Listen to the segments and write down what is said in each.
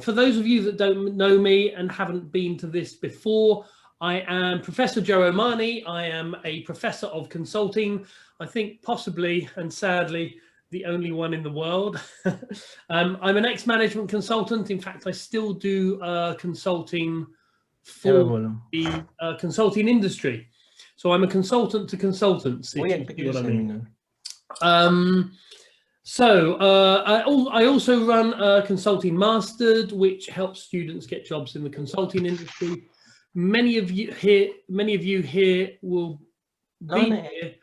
For those of you that don't know me and haven't been to this before, I am Professor Joe O'Mahoney. I am a professor of consulting. I think possibly and sadly the only one in the world. I'm an ex-management consultant. In fact, I still do consulting for the consulting industry. So I'm a consultant to consultants, if you know what I mean. I also run Consulting Mastered, which helps students get jobs in the consulting industry. Many of you here will be here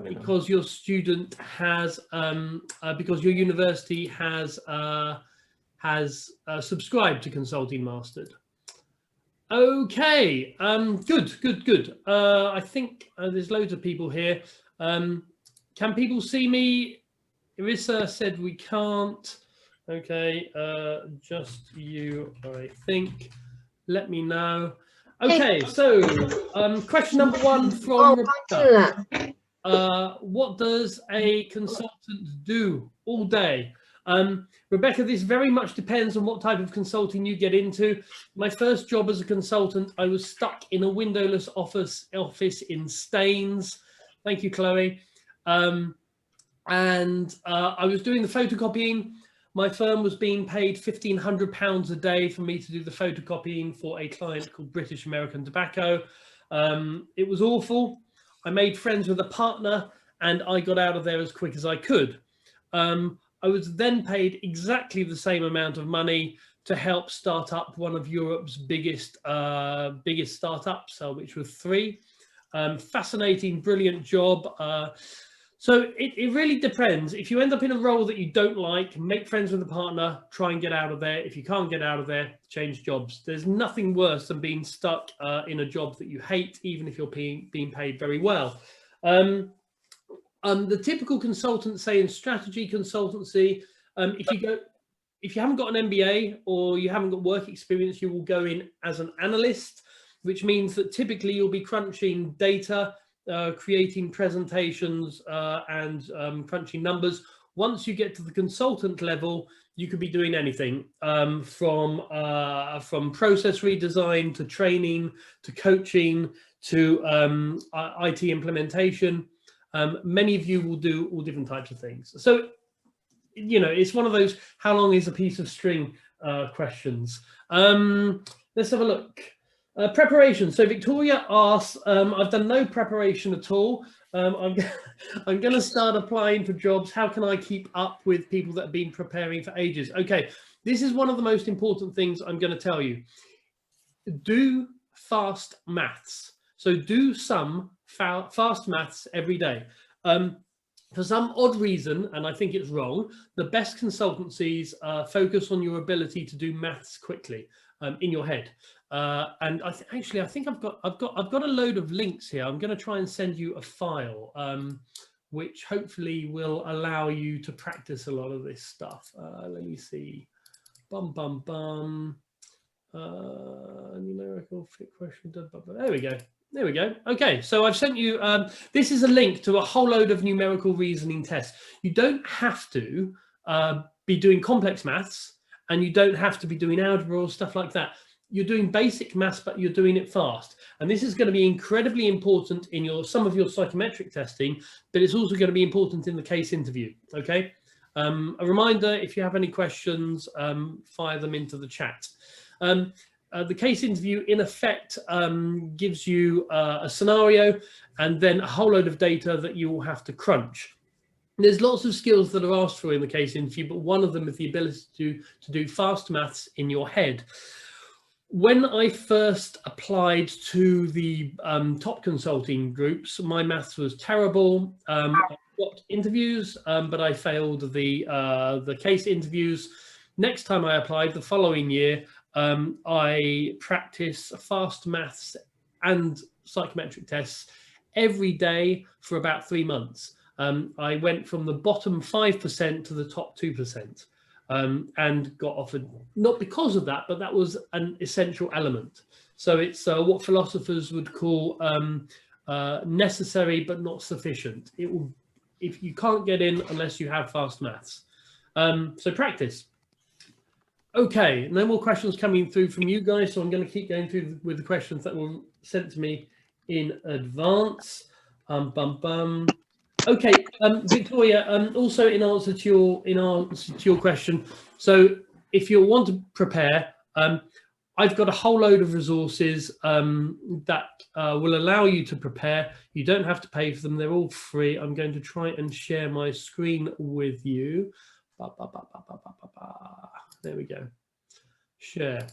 because your student has because your university has subscribed to Consulting Mastered. Okay, good. I think there's loads of people here. Can people see me? Irissa said we can't. Okay, just you, I think. Let me know. Okay, so question number one from Rebecca. What does a consultant do all day? Rebecca, this very much depends on what type of consulting you get into. My first job as a consultant, I was stuck in a windowless office in Staines. Thank you, Chloe. I was doing the photocopying. My firm was being paid £1,500 a day for me to do the photocopying for a client called British American Tobacco. It was awful. I made friends with a partner and I got out of there as quick as I could. I was then paid exactly the same amount of money to help start up one of Europe's biggest startups, which was 3. Fascinating, brilliant job. So it really depends. If you end up in a role that you don't like, make friends with a partner, try and get out of there. If you can't get out of there, change jobs. There's nothing worse than being stuck in a job that you hate, even if you're being paid very well. The typical consultant, say in strategy consultancy, if you haven't got an MBA or you haven't got work experience, you will go in as an analyst, which means that typically you'll be crunching data, creating presentations and crunching numbers. Once you get to the consultant level, you could be doing anything from process redesign to training to coaching to IT implementation. Many of you will do all different types of things. So, you know, it's one of those how long is a piece of string questions. Let's have a look. Preparation. So Victoria asks, I've done no preparation at all. I'm going to start applying for jobs. How can I keep up with people that have been preparing for ages? Okay, this is one of the most important things I'm going to tell you. Do fast maths. So do some fast maths every day. For some odd reason, and I think it's wrong, the best consultancies focus on your ability to do maths quickly in your head. And I think I've got a load of links here. I'm going to try and send you a file, which hopefully will allow you to practice a lot of this stuff. Let me see. Numerical fit question. There we go. There we go. Okay, so I've sent you, this is a link to a whole load of numerical reasoning tests. You don't have to be doing complex maths, and you don't have to be doing algebra or stuff like that. You're doing basic maths, but you're doing it fast. And this is going to be incredibly important in some of your psychometric testing, but it's also going to be important in the case interview, okay? A reminder, if you have any questions, fire them into the chat. The case interview, in effect, gives you a scenario and then a whole load of data that you will have to crunch. There's lots of skills that are asked for in the case interview, but one of them is the ability to do fast maths in your head. When I first applied to the top consulting groups, my maths was terrible. I got interviews, but I failed the case interviews. Next time I applied, the following year, I practiced fast maths and psychometric tests every day for about 3 months. I went from the bottom 5% to the top 2%, and got offered, not because of that, but that was an essential element. So it's what philosophers would call necessary but not sufficient. It will, if you can't get in unless you have fast maths. So practice. Okay, no more questions coming through from you guys, so I'm going to keep going through with the questions that were sent to me in advance. Okay, Victoria. Also, in answer to your question, so if you want to prepare, I've got a whole load of resources that will allow you to prepare. You don't have to pay for them; they're all free. I'm going to try and share my screen with you. There we go. Share.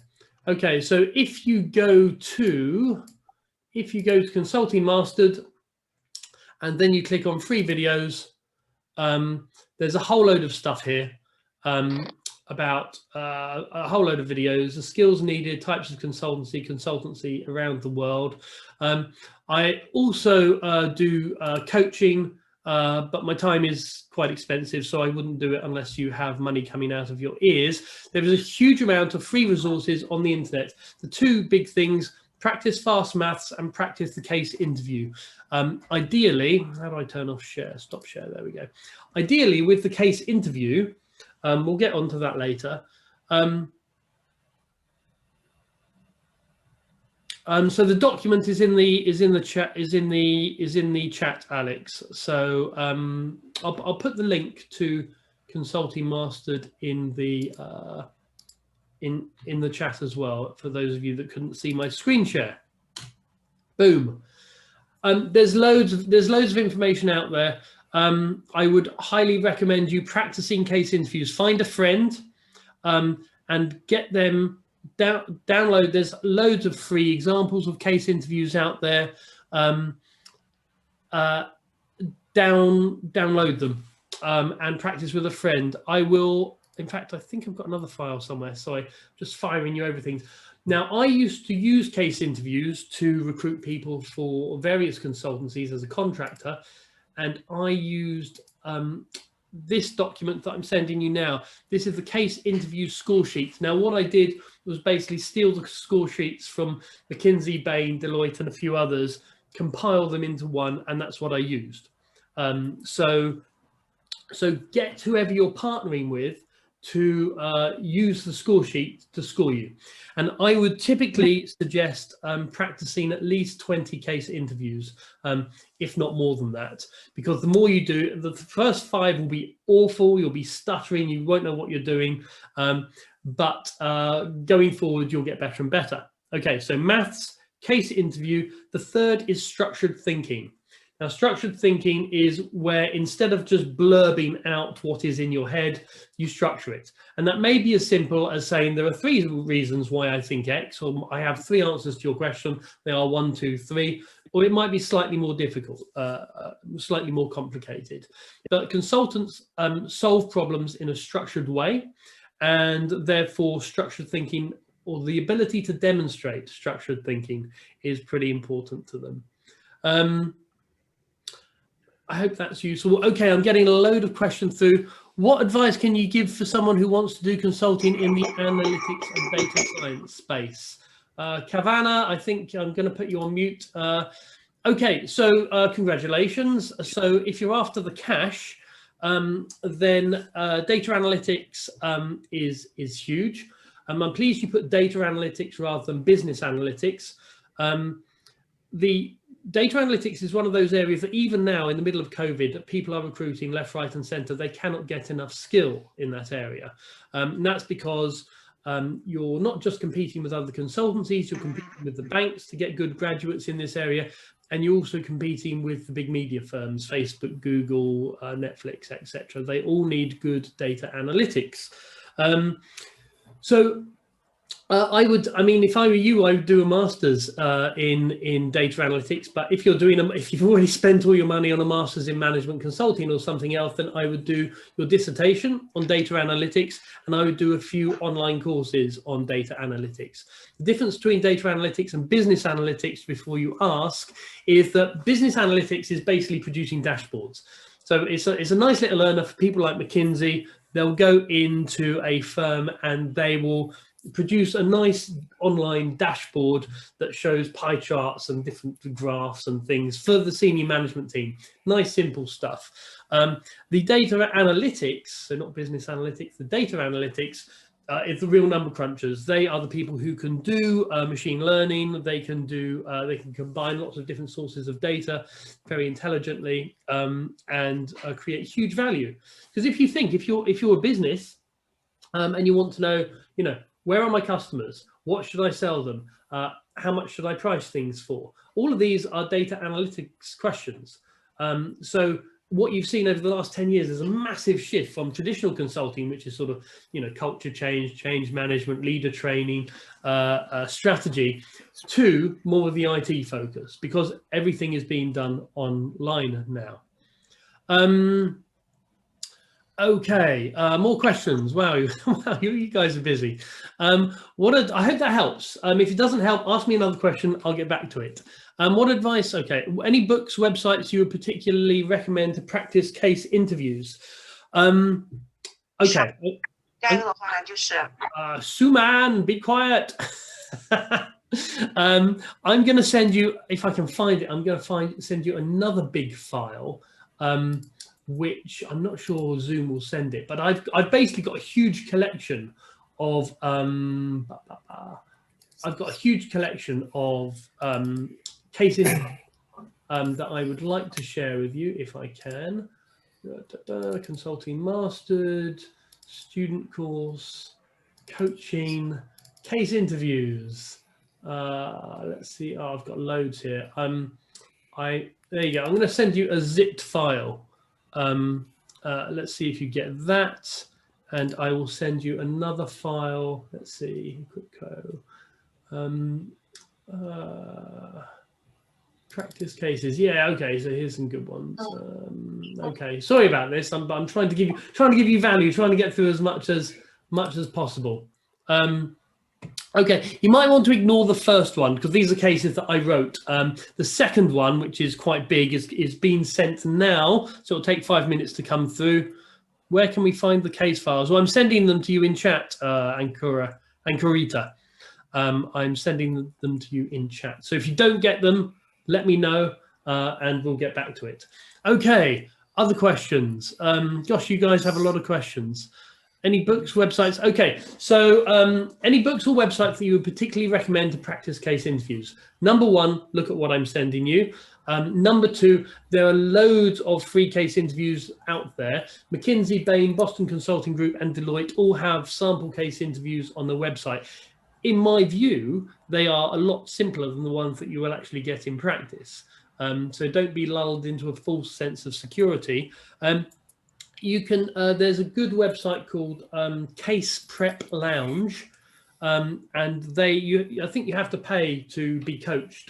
Okay, so if you go to Consulting Mastered, and then you click on free videos, there's a whole load of stuff here about a whole load of videos, the skills needed, types of consultancy around the world. I also do coaching, but my time is quite expensive, so I wouldn't do it unless you have money coming out of your ears. There is a huge amount of free resources on the internet. The two big things: practice fast maths and practice the case interview. Ideally, how do I turn off share? Stop share, there we go. Ideally, with the case interview, we'll get onto that later. So the document is in the chat, Alex. So I'll put the link to Consulting Mastered in the chat as well, for those of you that couldn't see my screen share. Boom. There's loads of information out there. I would highly recommend you practicing case interviews. Find a friend and get them download. There's loads of free examples of case interviews out there. Download them and practice with a friend. I will. In fact, I think I've got another file somewhere, so I'm just firing you everything. Now, I used to use case interviews to recruit people for various consultancies as a contractor, and I used this document that I'm sending you now. This is the case interview score sheets. Now, what I did was basically steal the score sheets from McKinsey, Bain, Deloitte, and a few others, compile them into one, and that's what I used. So get whoever you're partnering with to use the score sheet to score you. And I would typically suggest practicing at least 20 case interviews, if not more than that, because the more you do, the first 5 will be awful, you'll be stuttering, you won't know what you're doing, but going forward, you'll get better and better. Okay, so maths, case interview. The third is structured thinking. Now, structured thinking is where instead of just blurbing out what is in your head, you structure it. And that may be as simple as saying there are 3 reasons why I think X, or I have 3 answers to your question. They are 1, 2, 3, or it might be slightly more difficult, slightly more complicated. But consultants solve problems in a structured way, and therefore structured thinking, or the ability to demonstrate structured thinking, is pretty important to them. I hope that's useful. Okay, I'm getting a load of questions through. What advice can you give for someone who wants to do consulting in the analytics and data science space? Kavana, I think I'm going to put you on mute. Okay, so congratulations. So if you're after the cash, then data analytics is huge. I'm pleased you put data analytics rather than business analytics. The data analytics is one of those areas that even now in the middle of COVID, people are recruiting left, right and center. They cannot get enough skill in that area. And that's because you're not just competing with other consultancies, you're competing with the banks to get good graduates in this area. And you're also competing with the big media firms, Facebook, Google, Netflix, etc. They all need good data analytics. I mean, if I were you, I would do a master's in data analytics. But if you're doing if you've already spent all your money on a master's in management consulting or something else, then I would do your dissertation on data analytics, and I would do a few online courses on data analytics. The difference between data analytics and business analytics, before you ask, is that business analytics is basically producing dashboards. So it's a nice little learner for people like McKinsey. They'll go into a firm and they will produce a nice online dashboard that shows pie charts and different graphs and things for the senior management team. Nice, simple stuff. The data analytics, so not business analytics, the data analytics it's the real number crunchers. They are the people who can do machine learning. They can do, they can combine lots of different sources of data very intelligently, and create huge value. Because if you think, if you're a business, and you want to know, where are my customers? What should I sell them? How much should I price things for? All of these are data analytics questions. So what you've seen over the last 10 years is a massive shift from traditional consulting, which is sort of, culture change management, leader training, strategy, to more of the IT focus, because everything is being done online now. Okay, more questions. Wow, you guys are busy. I hope that helps. If it doesn't help, ask me another question. I'll get back to it. What advice? Okay, any books, websites you would particularly recommend to practice case interviews? Okay. Suman, be quiet. I'm going to send you, if I can find it, I'm going to send you another big file. Which I'm not sure Zoom will send it, but I've basically got a huge collection of cases that I would like to share with you if I can. Consulting mastered, student course, coaching, case interviews. Let's see. Oh, I've got loads here. There you go. I'm going to send you a zipped file. Let's see if you get that, and I will send you another file. Let's see, quick go. Practice cases. Yeah, okay. So here's some good ones. Okay, sorry about this. I'm trying to give you value, trying to get through as much as possible. Okay, you might want to ignore the first one because these are cases that I wrote. The second one, which is quite big, is being sent now, so it'll take 5 minutes to come through. Where can we find the case files? Well, I'm sending them to you in chat, Ankurita. I'm sending them to you in chat. So if you don't get them, let me know, and we'll get back to it. Okay, other questions? Gosh, you guys have a lot of questions. Any books, websites? Okay, so any books or websites that you would particularly recommend to practice case interviews? Number one, look at what I'm sending you. Number two, there are loads of free case interviews out there. McKinsey, Bain, Boston Consulting Group, and Deloitte all have sample case interviews on their website. In my view, they are a lot simpler than the ones that you will actually get in practice. So don't be lulled into a false sense of security. You can, there's a good website called Case Prep Lounge, and I think you have to pay to be coached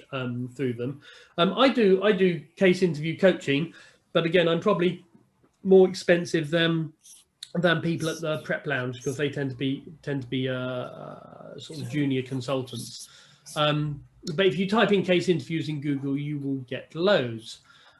through them. I do case interview coaching, but again, I'm probably more expensive than people at the Prep Lounge because they tend to be sort of junior consultants. But if you type in case interviews in Google, you will get loads.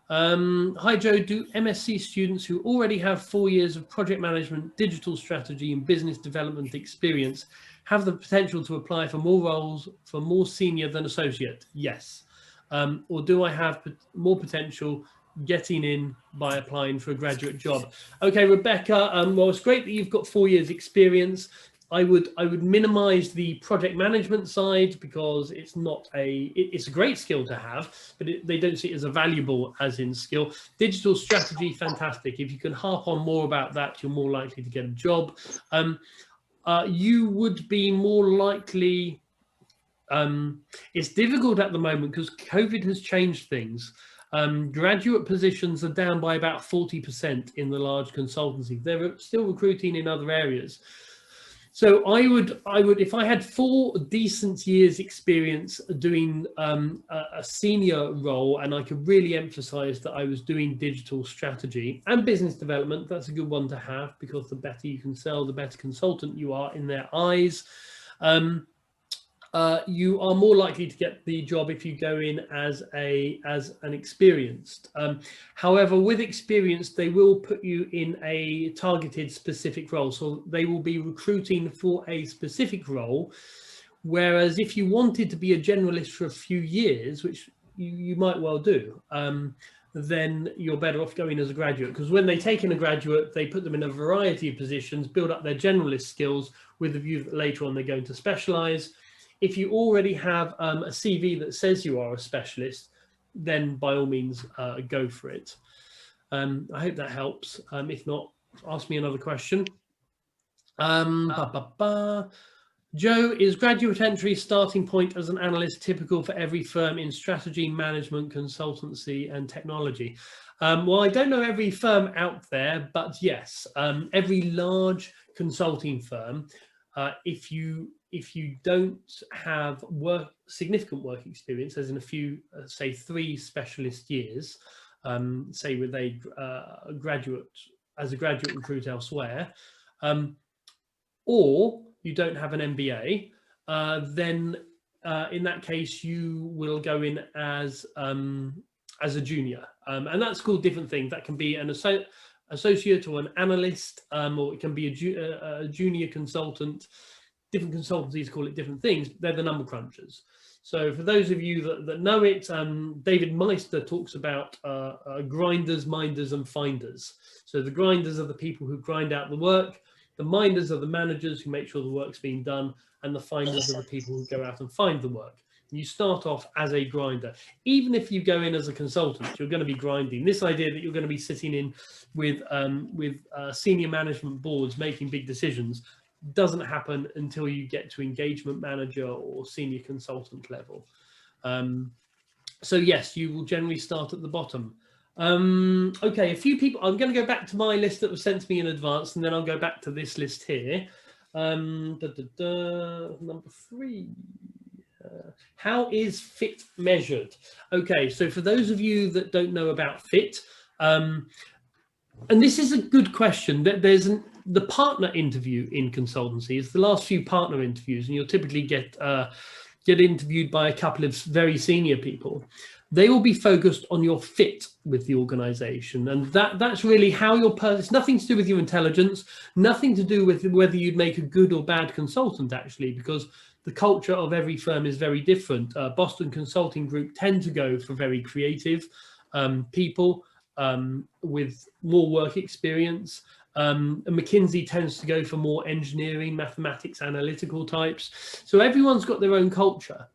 Hi Joe, do MSc students who already have 4 years of project management, digital strategy and business development experience have the potential to apply for more roles for more senior than associate? Yes. Or do I have more potential getting in by applying for a graduate job? Okay, Rebecca, well, it's great that you've got 4 years experience. I would minimize the project management side because it's a great skill to have, but they don't see it as a valuable as in skill. Digital strategy, fantastic. If you can harp on more about that, you're more likely to get a job. You would be more likely, it's difficult at the moment because COVID has changed things. Graduate positions are down by about 40% in the large consultancy. They're still recruiting in other areas. So I would, if I had 4 decent years experience doing a senior role, and I could really emphasize that I was doing digital strategy and business development, that's a good one to have because the better you can sell, the better consultant you are in their eyes. You are more likely to get the job if you go in as an experienced. However, with experience, they will put you in a targeted specific role. So they will be recruiting for a specific role. Whereas if you wanted to be a generalist for a few years, which you might well do, then you're better off going as a graduate, because when they take in a graduate, they put them in a variety of positions, build up their generalist skills with the view that later on they're going to specialize. If you already have a CV that says you are a specialist, then by all means go for it. I hope that helps. If not, ask me another question. Joe, is graduate entry starting point as an analyst typical for every firm in strategy, management, consultancy, and technology? Well, I don't know every firm out there, but yes, every large consulting firm, if you don't have significant work experience, as in a few, say 3 specialist years, say with a graduate recruit elsewhere, or you don't have an MBA, then in that case you will go in as a junior, and that's called different things. That can be an associate or an analyst, or it can be a junior consultant. Different consultancies call it different things. They're the number crunchers. So for those of you that know it, David Meister talks about grinders, minders, and finders. So the grinders are the people who grind out the work. The minders are the managers who make sure the work's being done, and the finders are the people who go out and find the work. You start off as a grinder. Even if you go in as a consultant, you're going to be grinding. This idea that you're going to be sitting in with senior management boards making big decisions doesn't happen until you get to engagement manager or senior consultant level. So yes, you will generally start at the bottom. Okay, a few people. I'm going to go back to my list that was sent to me in advance, and then I'll go back to this list here. Number 3. How is fit measured? Okay, so for those of you that don't know about fit, and this is a good question, that there's the partner interview in consultancy is the last few partner interviews, and you'll typically get interviewed by a couple of very senior people. They will be focused on your fit with the organization, and that's really how your person. It's nothing to do with your intelligence, nothing to do with whether you'd make a good or bad consultant, actually, because the culture of every firm is very different. Boston Consulting Group tend to go for very creative people with more work experience. And McKinsey tends to go for more engineering, mathematics, analytical types. So everyone's got their own culture.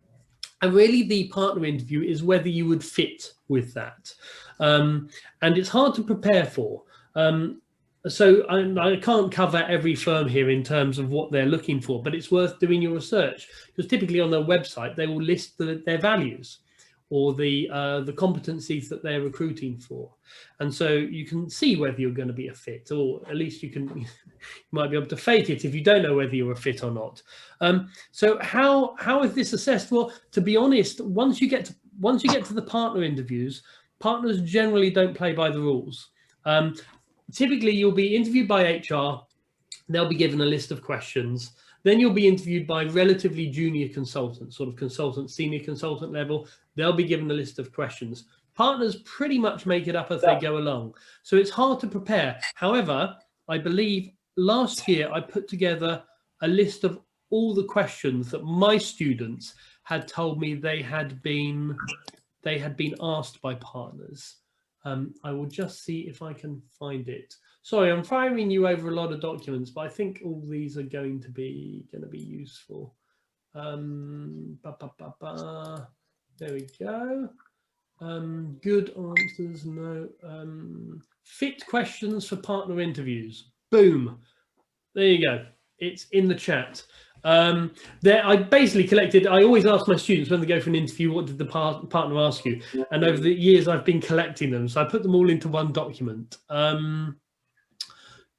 And really the partner interview is whether you would fit with that. And it's hard to prepare for. So I can't cover every firm here in terms of what they're looking for, but it's worth doing your research, because typically on their website, they will list their values or the competencies that they're recruiting for. And so you can see whether you're going to be a fit, or at least you might be able to fake it if you don't know whether you're a fit or not. So how is this assessed? Well, to be honest, once you get to the partner interviews, partners generally don't play by the rules. Typically, you'll be interviewed by HR. They'll be given a list of questions. Then you'll be interviewed by relatively junior consultants, sort of consultant, senior consultant level. They'll be given a list of questions. Partners pretty much make it up as they go along. So it's hard to prepare. However, I believe last year I put together a list of all the questions that my students had told me they had been asked by partners. I will just see if I can find it. Sorry, I'm firing you over a lot of documents, but I think all these are going to be useful. There we go. Good answers, no. Fit questions for partner interviews. Boom. There you go. It's in the chat. I basically collected, I always ask my students when they go for an interview, what did the partner ask you? And over the years, I've been collecting them. So I put them all into one document.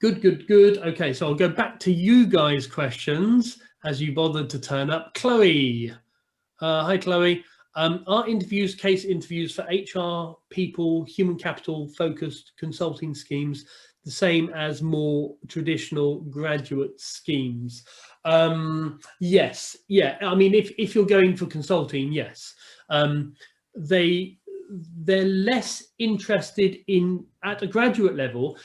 Good. Okay, so I'll go back to you guys' questions as you bothered to turn up. Chloe. Hi, Chloe. Are interviews, case interviews for HR, people, human capital focused consulting schemes the same as more traditional graduate schemes? Yes. Yeah. I mean, if you're going for consulting, yes. They're less interested in, at a graduate level,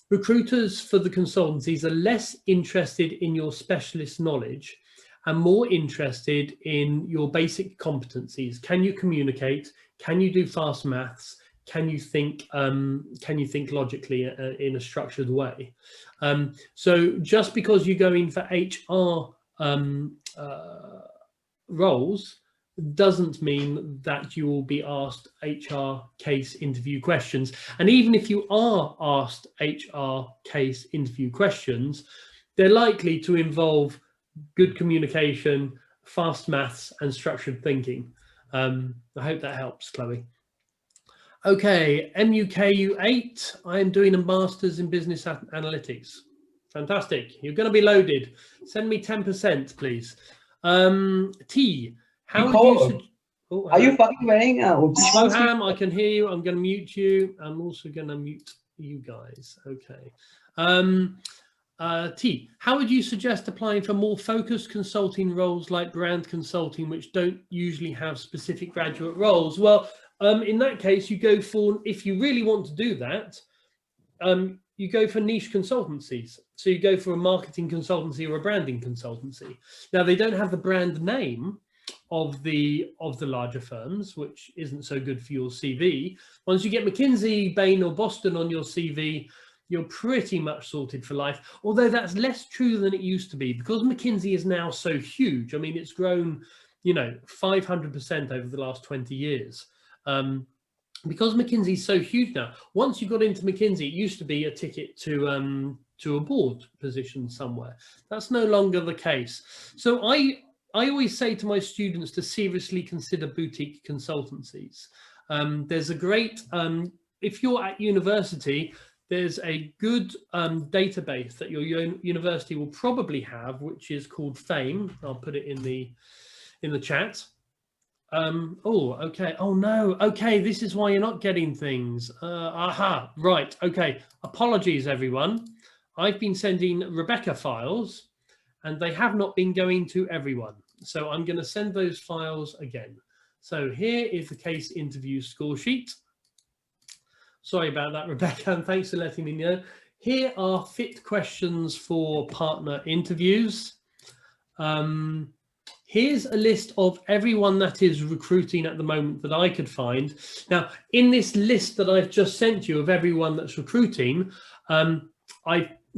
recruiters for the consultancies are less interested in your specialist knowledge and more interested in your basic competencies. Can you communicate? Can you do fast maths? can you think logically in a structured way? So just because you go in for HR roles doesn't mean that you will be asked HR case interview questions. And even if you are asked HR case interview questions, they're likely to involve good communication, fast maths, and structured thinking. I hope that helps, Chloe. Okay, MUKU 8, I am doing a master's in business analytics. Fantastic. You're going to be loaded. Send me 10%, please. T, how would you... Oh, are you fucking wearing Boham, I can hear you. I'm going to mute you. I'm also going to mute you guys. Okay. T, how would you suggest applying for more focused consulting roles like brand consulting, which don't usually have specific graduate roles? Well, in that case, you go for, if you really want to do that, you go for niche consultancies. So you go for a marketing consultancy or a branding consultancy. Now, they don't have the brand name of the larger firms, which isn't so good for your CV. Once you get McKinsey, Bain or Boston on your CV, you're pretty much sorted for life. Although that's less true than it used to be, because McKinsey is now so huge. I mean, it's grown, 500% over the last 20 years. Because McKinsey is so huge now, once you got into McKinsey, it used to be a ticket to a board position somewhere. That's no longer the case. So I always say to my students to seriously consider boutique consultancies. There's a great, if you're at university, there's a good database that your university will probably have, which is called FAME. I'll put it in the chat. Oh, okay. Oh no. Okay, this is why you're not getting things. Aha. Right. Okay. Apologies, everyone. I've been sending Rebecca files, and they have not been going to everyone. So I'm going to send those files again. So here is the case interview score sheet. Sorry about that, Rebecca, and thanks for letting me know. Here are fit questions for partner interviews. Here's a list of everyone that is recruiting at the moment that I could find. Now, in this list that I've just sent you of everyone that's recruiting,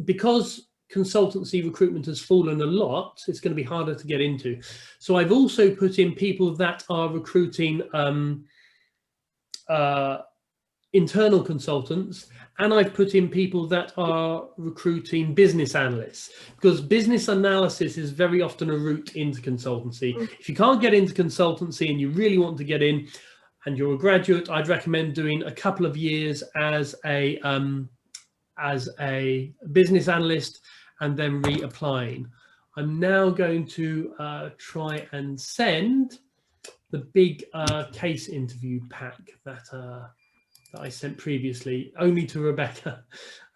because consultancy recruitment has fallen a lot, it's going to be harder to get into. So I've also put in people that are recruiting internal consultants, and I've put in people that are recruiting business analysts, because business analysis is very often a route into consultancy. If you can't get into consultancy and you really want to get in and you're a graduate, I'd recommend doing a couple of years as a business analyst and then reapplying. I'm now going to try and send the big case interview pack that I sent previously, only to Rebecca.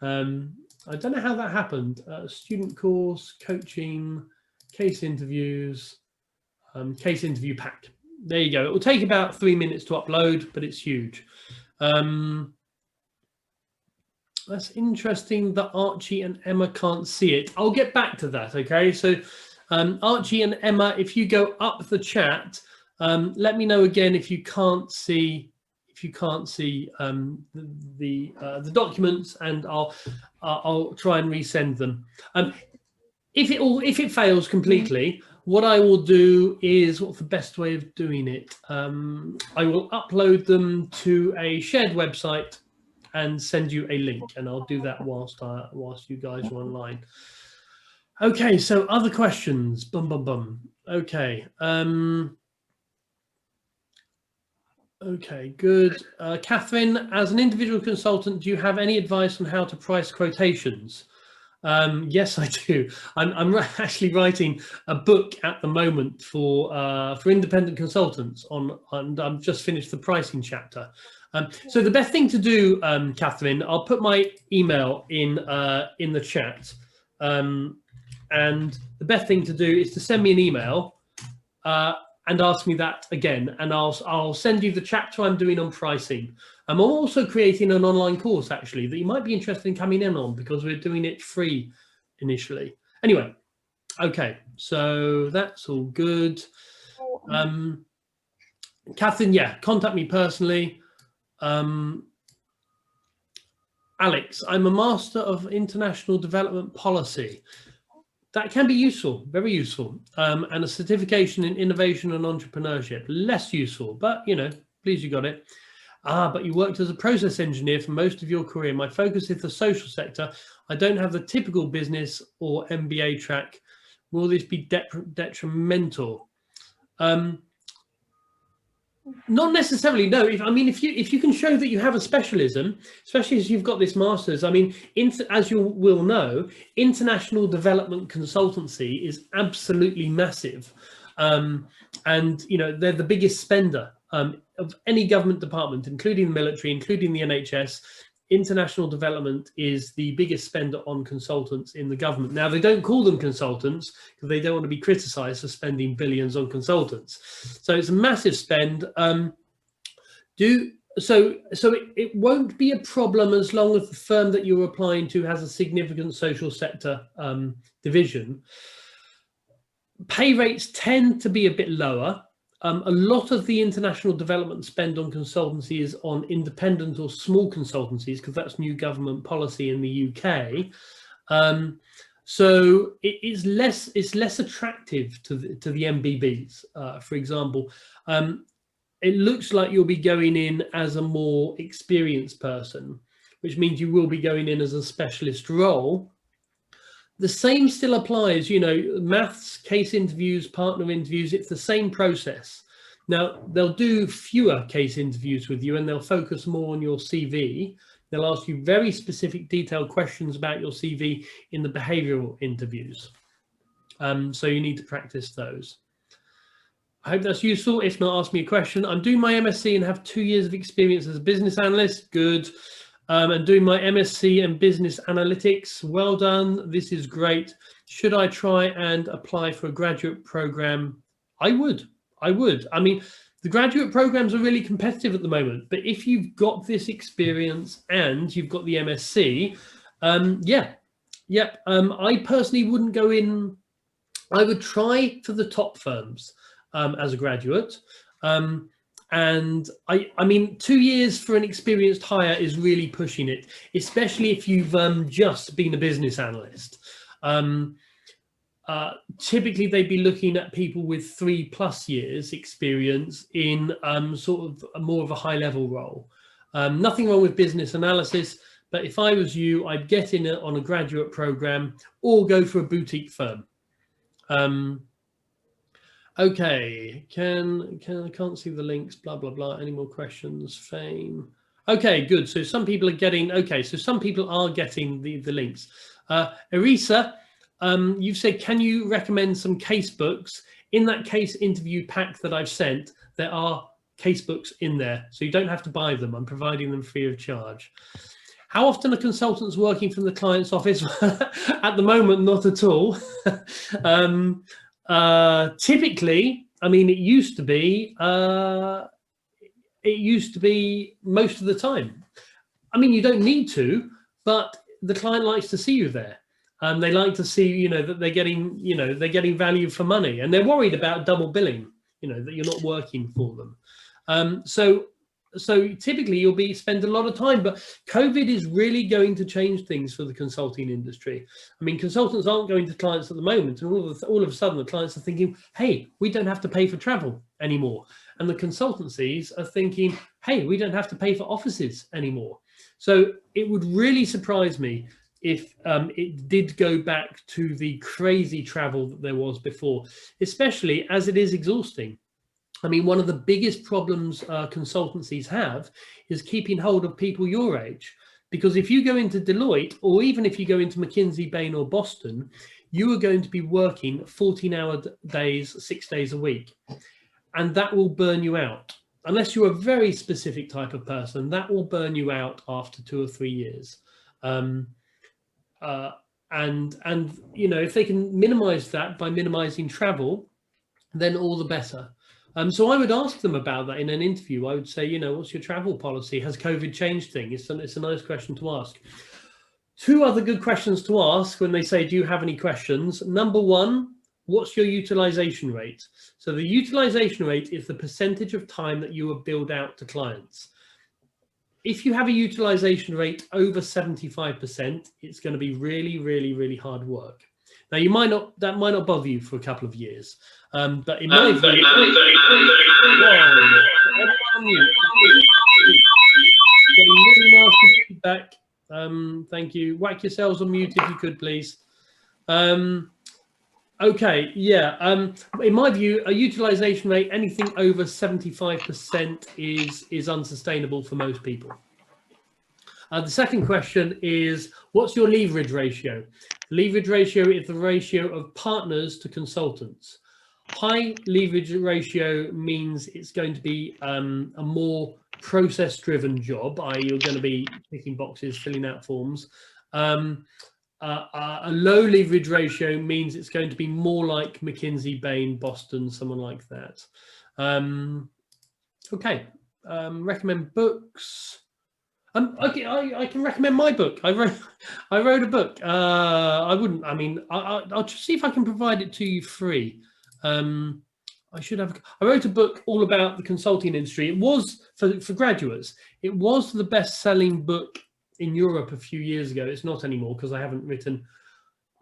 I don't know how that happened. Student course, coaching, case interviews, case interview pack. There you go. It will take about 3 minutes to upload, but it's huge. That's interesting that Archie and Emma can't see it. I'll get back to that, okay? So Archie and Emma, if you go up the chat, let me know again if you can't see the documents, and I'll try and resend them. If it fails completely, what I will do is, what's the best way of doing it? I will upload them to a shared website and send you a link, and I'll do that whilst you guys are online. Okay, so other questions. Bum bum bum. Okay. Okay, good. Catherine, as an individual consultant, do you have any advice on how to price quotations? Yes, I do. I'm actually writing a book at the moment for independent consultants and I've just finished the pricing chapter. So the best thing to do, Catherine, I'll put my email in the chat, and the best thing to do is to send me an email and ask me that again, and I'll send you the chapter I'm doing on pricing. I'm also creating an online course, actually, that you might be interested in coming in on, because we're doing it free initially. Anyway, okay, so that's all good. Catherine, yeah, contact me personally. Alex, I'm a Master of International Development Policy. That can be useful, very useful. And a certification in innovation and entrepreneurship, less useful, but you know, please you got it. But you worked as a process engineer for most of your career. My focus is the social sector. I don't have the typical business or MBA track. Will this be detrimental? Not necessarily, no. If you can show that you have a specialism, especially as you've got this master's, I mean, as you will know, international development consultancy is absolutely massive, and you know they're the biggest spender of any government department, including the military, including the NHS. International development is the biggest spender on consultants in the government. Now, they don't call them consultants because they don't want to be criticised for spending billions on consultants. So it's a massive spend. It won't be a problem as long as the firm that you're applying to has a significant social sector division. Pay rates tend to be a bit lower. A lot of the international development spend on consultancy is on independent or small consultancies because that's new government policy in the UK. So it's less attractive to the MBBs. For example, it looks like you'll be going in as a more experienced person, which means you will be going in as a specialist role. The same still applies, you know, maths, case interviews, partner interviews, it's the same process. Now, they'll do fewer case interviews with you and they'll focus more on your CV. They'll ask you very specific, detailed questions about your CV in the behavioral interviews. So you need to practice those. I hope that's useful. If not, ask me a question. I'm doing my MSc and have 2 years of experience as a business analyst. Good. And doing my MSc in business analytics. Well done. This is great. Should I try and apply for a graduate program? I would. I mean, the graduate programs are really competitive at the moment, but if you've got this experience and you've got the MSc, I personally wouldn't go in. I would try for the top firms as a graduate. And I mean, 2 years for an experienced hire is really pushing it, especially if you've just been a business analyst. Typically, they'd be looking at people with 3+ years experience in sort of more of a high level role. Nothing wrong with business analysis, but if I was you, I'd get in on a graduate program or go for a boutique firm. Okay, I can't see the links, blah, blah, blah. Any more questions? Fame. Okay, good. So some people are getting, some people are getting the links. Erisa, you've said, can you recommend some case books? In that case interview pack that I've sent, there are case books in there, so you don't have to buy them. I'm providing them free of charge. How often are consultants working from the client's office? At the moment, not at all. Typically, I mean, it used to be most of the time. I mean, you don't need to, but the client likes to see you there. They like to see, you know, that they're getting value for money, and they're worried about double billing, you know, that you're not working for them. So typically you'll spend a lot of time, but COVID is really going to change things for the consulting industry. I mean, consultants aren't going to clients at the moment, and all of a sudden the clients are thinking, hey, we don't have to pay for travel anymore. And the consultancies are thinking, hey, we don't have to pay for offices anymore. So it would really surprise me if it did go back to the crazy travel that there was before, especially as it is exhausting. I mean, one of the biggest problems consultancies have is keeping hold of people your age. Because if you go into Deloitte, or even if you go into McKinsey, Bain or Boston, you are going to be working 14-hour days, 6 days a week. And that will burn you out. Unless you're a very specific type of person, that will burn you out after 2 or 3 years. And you know, if they can minimize that by minimizing travel, then all the better. So I would ask them about that in an interview. I would say, you know, what's your travel policy? Has COVID changed things? It's a nice question to ask. 2 other good questions to ask when they say, do you have any questions? Number 1, what's your utilization rate? So the utilization rate is the percentage of time that you are billed out to clients. if you have a utilization rate over 75%, it's going to be really, really, really hard work. Now, that might not bother you for a couple of years, but in my view, getting really nasty feedback. Thank you. Whack yourselves on mute if you could, please. Okay, yeah. In my view, a utilization rate anything over 75% is unsustainable for most people. The second question is, what's your leverage ratio? Leverage ratio is the ratio of partners to consultants. High leverage ratio means it's going to be a more process-driven job, i.e. you're going to be ticking boxes, filling out forms. A low leverage ratio means it's going to be more like McKinsey, Bain, Boston, someone like that. Okay, recommend books. Okay, I can recommend my book. I wrote a book. I'll just see if I can provide it to you free. I wrote a book all about the consulting industry. It was for graduates. It was the best-selling book in Europe a few years ago. It's not anymore because I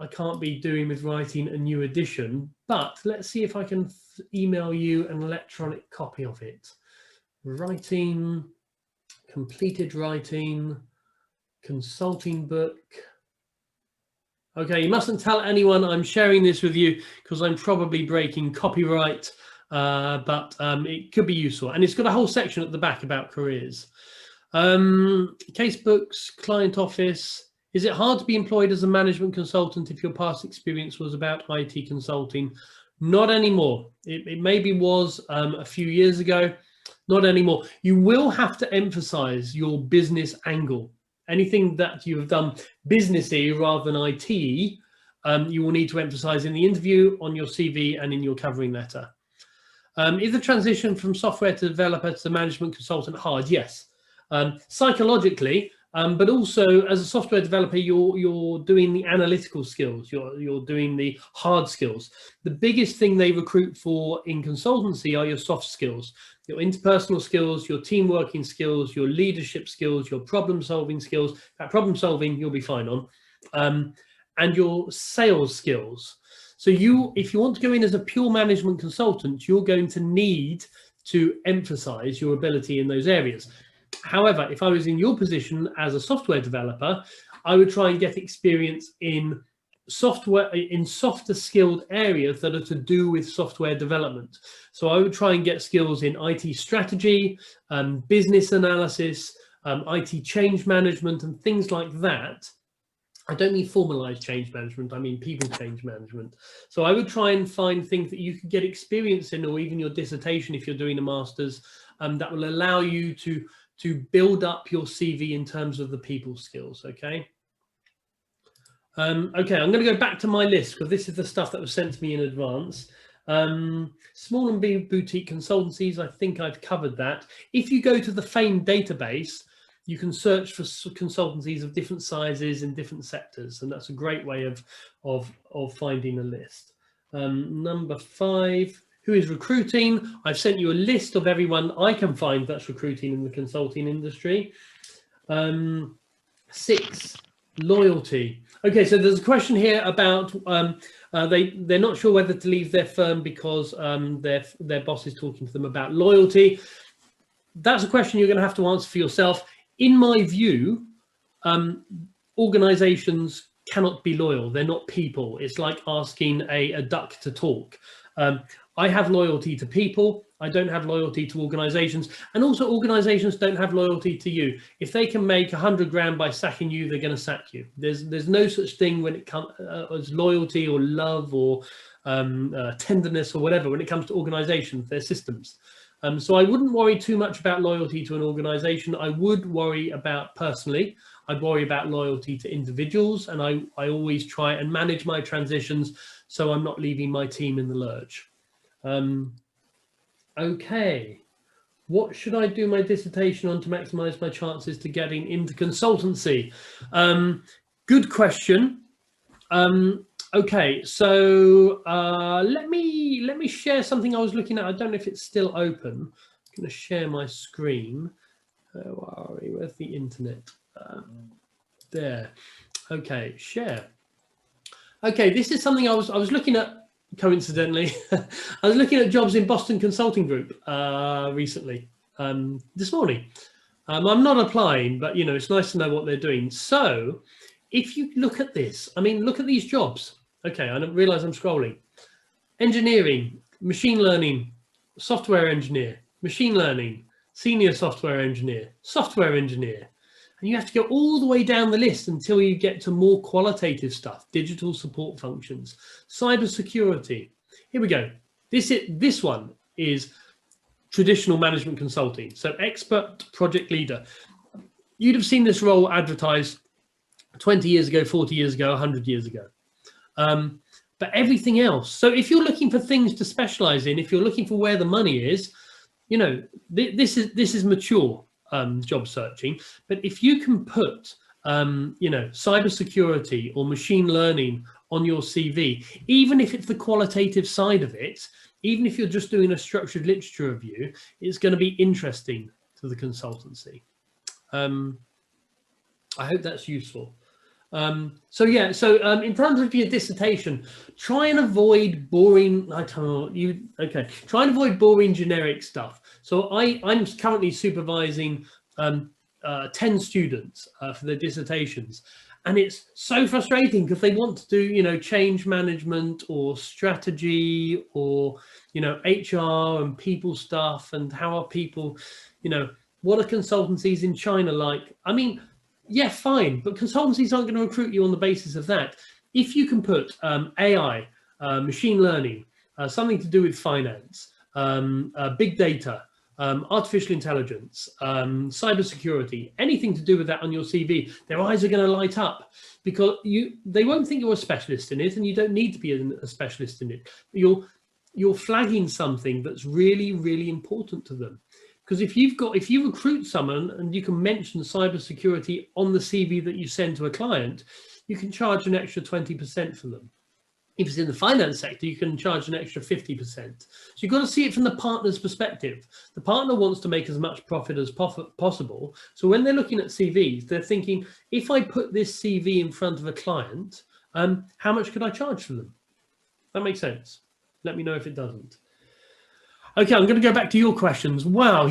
can't be doing with writing a new edition, but let's see if I can email you an electronic copy of it. Completed writing, consulting book. Okay, you mustn't tell anyone I'm sharing this with you because I'm probably breaking copyright, but it could be useful. And it's got a whole section at the back about careers. Case books, client office. Is it hard to be employed as a management consultant if your past experience was about IT consulting? Not anymore. It maybe was a few years ago. Not anymore. You will have to emphasize your business angle. Anything that you have done businessy rather than IT, you will need to emphasize in the interview, on your CV, and in your covering letter. Is the transition from software to developer to management consultant hard? Yes. Psychologically, but also as a software developer, you're doing the analytical skills, you're doing the hard skills. The biggest thing they recruit for in consultancy are your soft skills, your interpersonal skills, your team working skills, your leadership skills, your problem solving skills. That problem solving you'll be fine on, and your sales skills. So if you want to go in as a pure management consultant, you're going to need to emphasize your ability in those areas. However, if I was in your position as a software developer, I would try and get experience in softer skilled areas that are to do with software development. So I would try and get skills in IT strategy, business analysis, IT change management, and things like that. I don't mean formalized change management, I mean people change management. So I would try and find things that you could get experience in, or even your dissertation if you're doing a master's, that will allow you to build up your CV in terms of the people skills, okay? Okay, I'm going to go back to my list because this is the stuff that was sent to me in advance. Small and big boutique consultancies, I think I've covered that. If you go to the FAME database, you can search for consultancies of different sizes in different sectors, and that's a great way of finding a list. Number 5, who is recruiting? I've sent you a list of everyone I can find that's recruiting in the consulting industry. 6, loyalty. Okay, so there's a question here about they're not sure whether to leave their firm because their boss is talking to them about loyalty. That's a question you're going to have to answer for yourself. In my view, organizations cannot be loyal. They're not people. It's like asking a duck to talk. I have loyalty to people. I don't have loyalty to organizations, and also organizations don't have loyalty to you. If they can make 100 grand by sacking you, they're going to sack you. There's no such thing when it comes as loyalty or love or tenderness or whatever when it comes to organizations, their systems. So I wouldn't worry too much about loyalty to an organization. I would worry about personally, I'd worry about loyalty to individuals, and I always try and manage my transitions so I'm not leaving my team in the lurch. Okay, what should I do my dissertation on to maximize my chances to getting into consultancy? Good question. Okay, so let me share something I was looking at. I don't know if it's still open. I'm going to share my screen. Where are we? Where's the internet? There. Okay, share. Okay, this is something I was looking at, coincidentally. I was looking at jobs in Boston Consulting Group recently, this morning. I'm not applying, but you know, it's nice to know what they're doing. So if you look at this, I mean, look at these jobs. Okay, I don't realize I'm scrolling. Engineering, machine learning, software engineer, machine learning, senior software engineer, and you have to go all the way down the list until you get to more qualitative stuff, digital support functions, cybersecurity. Here we go. This one is traditional management consulting. So expert project leader. You'd have seen this role advertised 20 years ago, 40 years ago, 100 years ago. But everything else. So if you're looking for things to specialize in, if you're looking for where the money is, you know, this is mature job searching. But if you can put, you know, cybersecurity or machine learning on your CV, even if it's the qualitative side of it, even if you're just doing a structured literature review, it's going to be interesting to the consultancy. I hope that's useful. So yeah, so in terms of your dissertation, try and avoid boring, try and avoid boring generic stuff. So I'm currently supervising 10 students for their dissertations, and it's so frustrating because they want to do, you know, change management or strategy or, you know, HR and people stuff, and how are people, you know, what are consultancies in China like? I mean, yeah, fine, but consultancies aren't going to recruit you on the basis of that. If you can put AI, machine learning, something to do with finance, big data, artificial intelligence, cybersecurity, anything to do with that on your CV, their eyes are going to light up, because they won't think you're a specialist in it, and you don't need to be a specialist in it. You're flagging something that's really, really important to them. Because if you recruit someone and you can mention cybersecurity on the CV that you send to a client, you can charge an extra 20% for them. If it's in the finance sector, you can charge an extra 50%. So you've got to see it from the partner's perspective. The partner wants to make as much profit as possible. So when they're looking at CVs, they're thinking, if I put this CV in front of a client, how much could I charge for them? That makes sense. Let me know if it doesn't. Okay, I'm going to go back to your questions. Wow,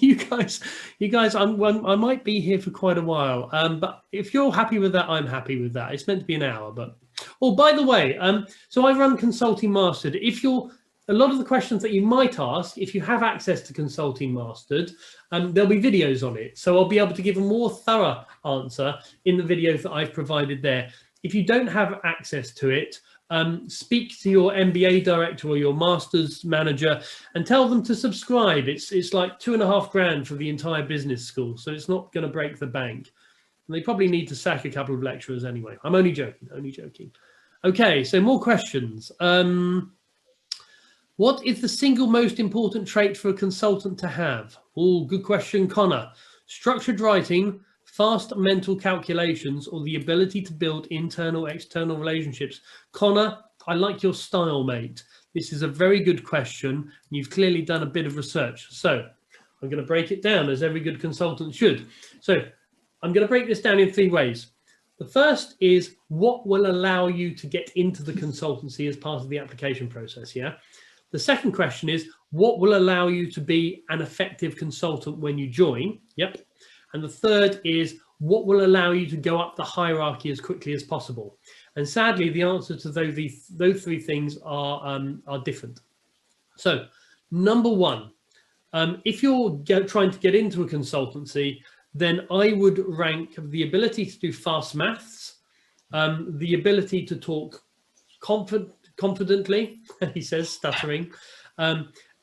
you guys, I might be here for quite a while. But if you're happy with that, I'm happy with that. It's meant to be an hour, but oh, by the way, so I run Consulting Mastered. A lot of the questions that you might ask, if you have access to Consulting Mastered, there'll be videos on it. So I'll be able to give a more thorough answer in the videos that I've provided there. If you don't have access to it, speak to your MBA director or your master's manager and tell them to subscribe. It's like $2.5 grand for the entire business school, so it's not going to break the bank. And they probably need to sack a couple of lecturers anyway. I'm only joking. Okay, so more questions. What is the single most important trait for a consultant to have? Oh, good question, Connor. Structured writing, fast mental calculations, or the ability to build internal, external relationships? Connor, I like your style, mate. This is a very good question. You've clearly done a bit of research. So I'm going to break it down, as every good consultant should. So I'm going to break this down in 3 ways. The first is what will allow you to get into the consultancy as part of the application process, yeah? The second question is what will allow you to be an effective consultant when you join? Yep. And the third is what will allow you to go up the hierarchy as quickly as possible. And sadly, the answer to those 3 things are different. So number 1, if you're trying to get into a consultancy, then I would rank the ability to do fast maths, the ability to talk confidently, he says, stuttering,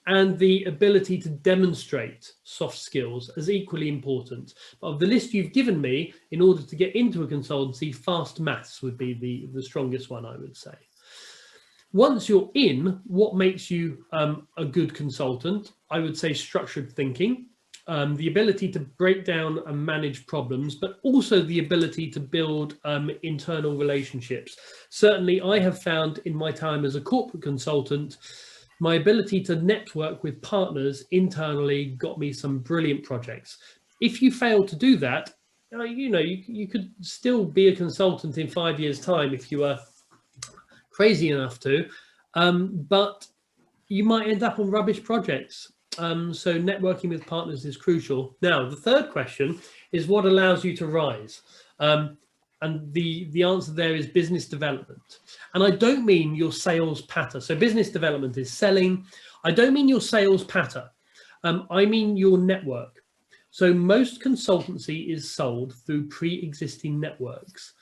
and the ability to demonstrate soft skills as equally important. But of the list you've given me, in order to get into a consultancy, fast maths would be the strongest one, I would say. Once you're in, what makes you a good consultant? I would say structured thinking, the ability to break down and manage problems, but also the ability to build internal relationships. Certainly, I have found in my time as a corporate consultant, my ability to network with partners internally got me some brilliant projects. If you fail to do that, you could still be a consultant in 5 years' time if you are crazy enough to, but you might end up on rubbish projects. So networking with partners is crucial. Now, the third question is what allows you to rise? And the answer there is business development. And I don't mean your sales patter. So business development is selling. I don't mean your sales patter. I mean your network. So most consultancy is sold through pre-existing networks.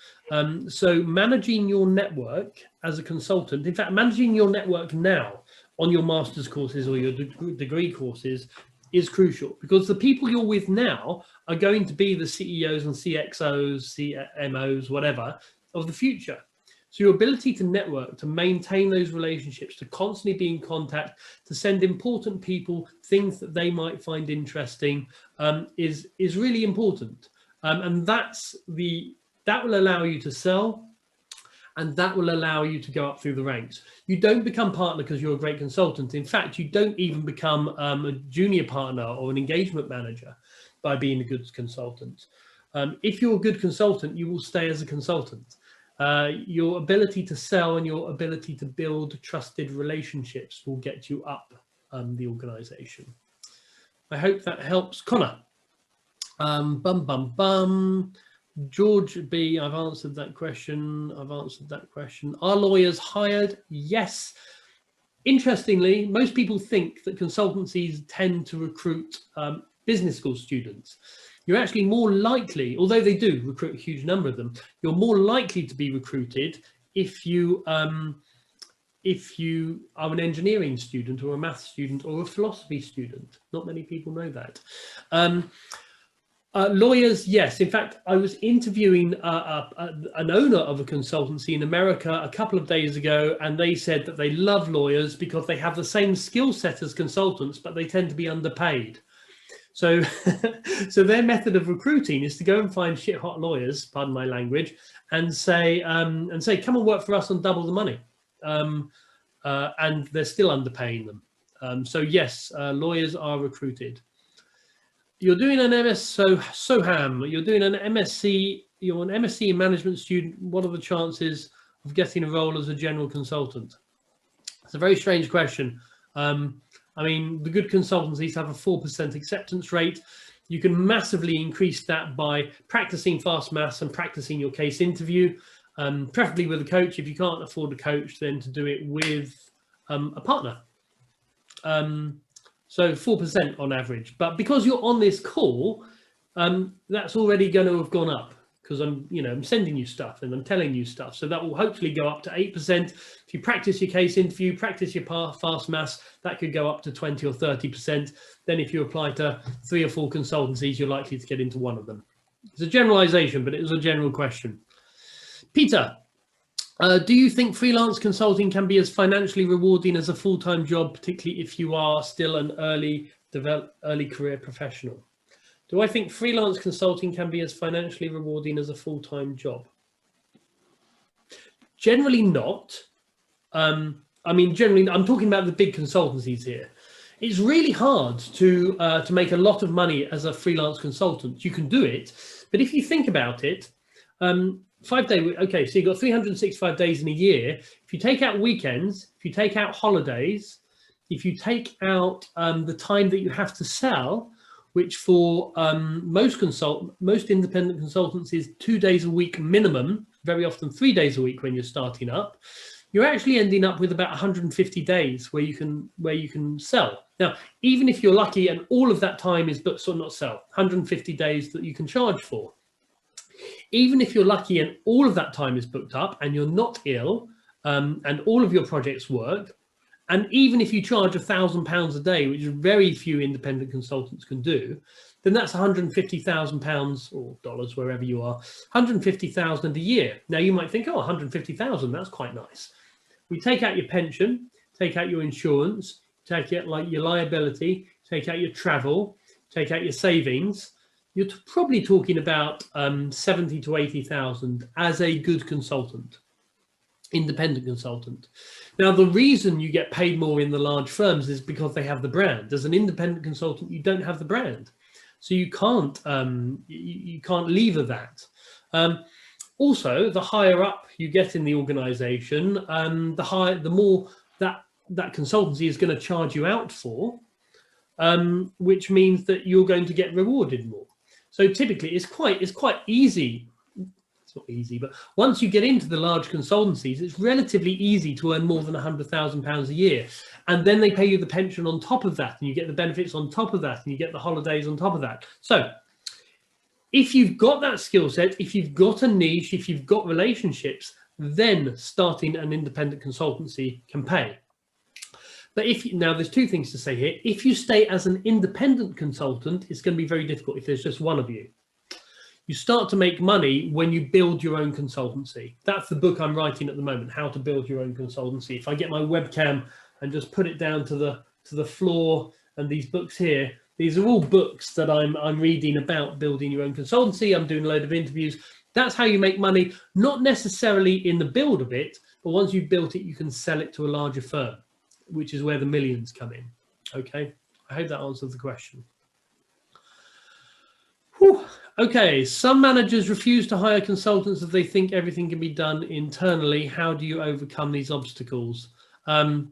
So managing your network as a consultant, in fact, managing your network now on your master's courses or your degree courses is crucial, because the people you're with now are going to be the CEOs and CXOs, CMOs, whatever, of the future. So your ability to network, to maintain those relationships, to constantly be in contact, to send important people things that they might find interesting is really important. And that will allow you to sell, and that will allow you to go up through the ranks. You don't become partner because you're a great consultant. In fact, you don't even become a junior partner or an engagement manager by being a good consultant. If you're a good consultant, you will stay as a consultant. Your ability to sell and your ability to build trusted relationships will get you up the organization. I hope that helps. Connor. George B, I've answered that question. Are lawyers hired? Yes. Interestingly, most people think that consultancies tend to recruit business school students. You're actually more likely, although they do recruit a huge number of them, you're more likely to be recruited if you are an engineering student or a maths student or a philosophy student. Not many people know that. Lawyers, yes. In fact, I was interviewing an owner of a consultancy in America a couple of days ago, and they said that they love lawyers because they have the same skill set as consultants, but they tend to be underpaid. So, so their method of recruiting is to go and find shit hot lawyers, pardon my language, and say, come and work for us on double the money, and they're still underpaying them. So yes, lawyers are recruited. You're doing an Soham, you're doing an MSc, you're an MSc in management student. What are the chances of getting a role as a general consultant? It's a very strange question. I mean, the good consultancies have a 4% acceptance rate. You can massively increase that by practicing fast maths and practicing your case interview, preferably with a coach. If you can't afford a coach, then to do it with a partner. So 4% on average, but because you're on this call, that's already going to have gone up, because I'm sending you stuff and I'm telling you stuff. So that will hopefully go up to 8%. If you practice your case interview, practice your fast maths, that could go up to 20 or 30%. Then if you apply to 3 or 4 consultancies, you're likely to get into one of them. It's a generalization, but it was a general question. Peter. Do you think freelance consulting can be as financially rewarding as a full-time job, particularly if you are still an early career professional? Do I think freelance consulting can be as financially rewarding as a full-time job? Generally not. I mean, generally, I'm talking about the big consultancies here. It's really hard to make a lot of money as a freelance consultant. You can do it, but if you think about it, 5 day, okay, so you've got 365 days in a year. If you take out weekends, if you take out holidays, if you take out the time that you have to sell, which for most independent consultants is 2 days a week minimum, very often 3 days a week when you're starting up, you're actually ending up with about 150 days where you can sell. Now, even if you're lucky and all of that time is booked, so not sell, 150 days that you can charge for. Even if you're lucky and all of that time is booked up and you're not ill and all of your projects work, and even if you charge £1,000 a day, which very few independent consultants can do, then that's £150,000 or dollars, wherever you are, 150,000 a year. Now you might think, oh, 150,000, that's quite nice. We take out your pension, take out your insurance, take out like your liability, take out your travel, take out your savings. You're probably talking about 70 to 80,000 as a good consultant, independent consultant. Now, the reason you get paid more in the large firms is because they have the brand. As an independent consultant, you don't have the brand. So you can't you can't lever that. Also, the higher up you get in the organization, the more that consultancy is going to charge you out for, which means that you're going to get rewarded more. So typically it's quite easy. It's not easy, but once you get into the large consultancies, it's relatively easy to earn more than £100,000 a year. And then they pay you the pension on top of that, and you get the benefits on top of that, and you get the holidays on top of that. So if you've got that skill set, if you've got a niche, if you've got relationships, then starting an independent consultancy can pay. But now there's two things to say here. If you stay as an independent consultant, it's going to be very difficult if there's just one of you. You start to make money when you build your own consultancy. That's the book I'm writing at the moment, How to Build Your Own Consultancy. If I get my webcam and just put it down to the floor, and these books here, these are all books that I'm reading about building your own consultancy. I'm doing a load of interviews. That's how you make money, not necessarily in the build of it, but once you've built it, you can sell it to a larger firm, which is where the millions come in. Okay, I hope that answers the question. Whew. Okay, some managers refuse to hire consultants if they think everything can be done internally. How do you overcome these obstacles? I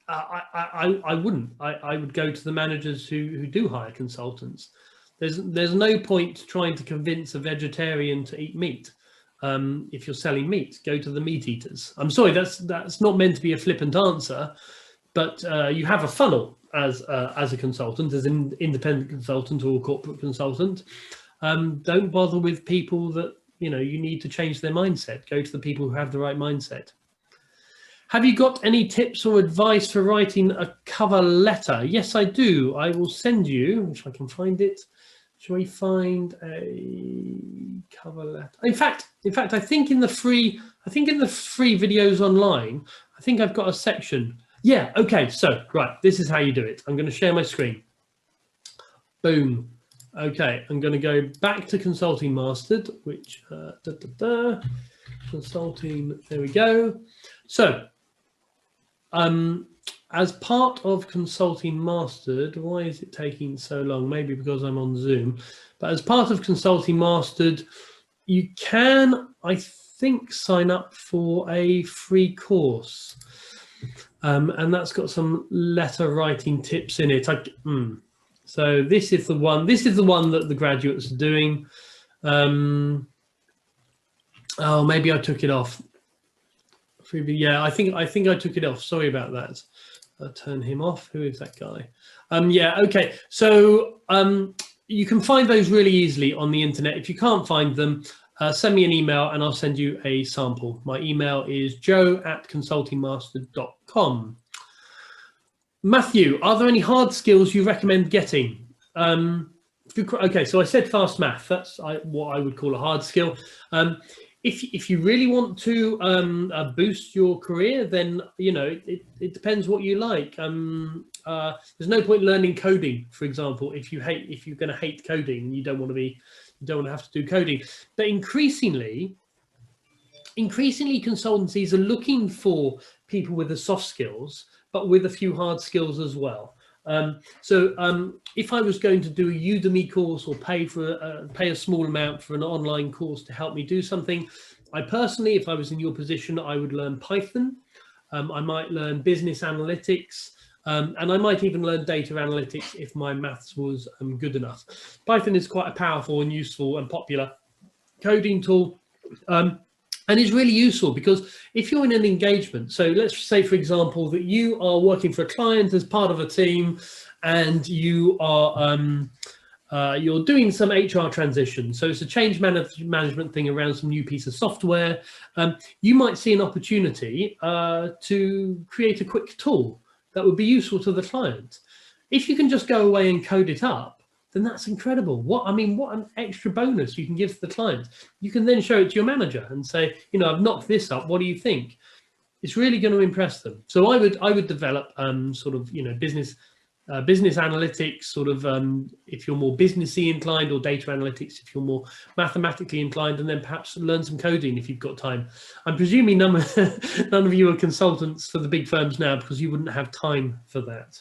wouldn't. I would go to the managers who do hire consultants. There's no point trying to convince a vegetarian to eat meat. If you're selling meat, go to the meat eaters. I'm sorry, that's not meant to be a flippant answer, but you have a funnel as a consultant, as an independent consultant or a corporate consultant. Don't bother with people that you need to change their mindset. Go to the people who have the right mindset. Have you got any tips or advice for writing a cover letter? Yes, I do. I will send you, if I can find it. Shall we find a cover letter? In fact, I think in the free videos online, I think I've got a section. Yeah. Okay. So right, this is how you do it. I'm going to share my screen. Boom. Okay. I'm going to go back to Consulting Mastered, which consulting. There we go. So, as part of Consulting Mastered, why is it taking so long? Maybe because I'm on Zoom. But as part of Consulting Mastered, you can, I think, sign up for a free course. And that's got some letter writing tips in it. So this is the one. This is the one that the graduates are doing. Oh, maybe I took it off. Yeah, I think I took it off. Sorry about that. I'll turn him off. Who is that guy? Yeah, okay. So you can find those really easily on the internet. If you can't find them, send me an email and I'll send you a sample. My email is joe@consultingmastered.com. Matthew, are there any hard skills you recommend getting? Okay, so I said fast math. That's what I would call a hard skill. If you really want to boost your career, then it depends what you like. There's no point learning coding, for example, if you're going to hate coding. You don't want to have to do coding. But increasingly consultancies are looking for people with the soft skills, but with a few hard skills as well. If I was going to do a Udemy course or pay a small amount for an online course to help me do something, I personally, if I was in your position, I would learn Python. I might learn business analytics, and I might even learn data analytics if my maths was good enough. Python is quite a powerful and useful and popular coding tool. And it's really useful because if you're in an engagement, so let's say, for example, that you are working for a client as part of a team and you are you're doing some HR transition. So it's a change management thing around some new piece of software. You might see an opportunity to create a quick tool that would be useful to the client. If you can just go away and code it up, then that's incredible. What an extra bonus you can give to the client. You can then show it to your manager and say, I've knocked this up. What do you think? It's really going to impress them. So I would develop sort of business analytics, sort of if you're more businessy inclined, or data analytics if you're more mathematically inclined, and then perhaps learn some coding if you've got time. I'm presuming none of you are consultants for the big firms now because you wouldn't have time for that.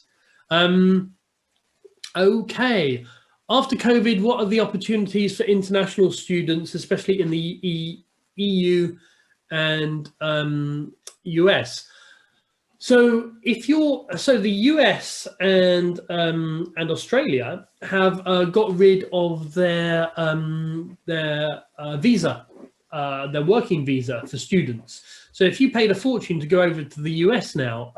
Okay. After COVID, what are the opportunities for international students, especially in the EU and US? So the US and Australia have got rid of their visa, their working visa for students. So if you paid a fortune to go over to the US now,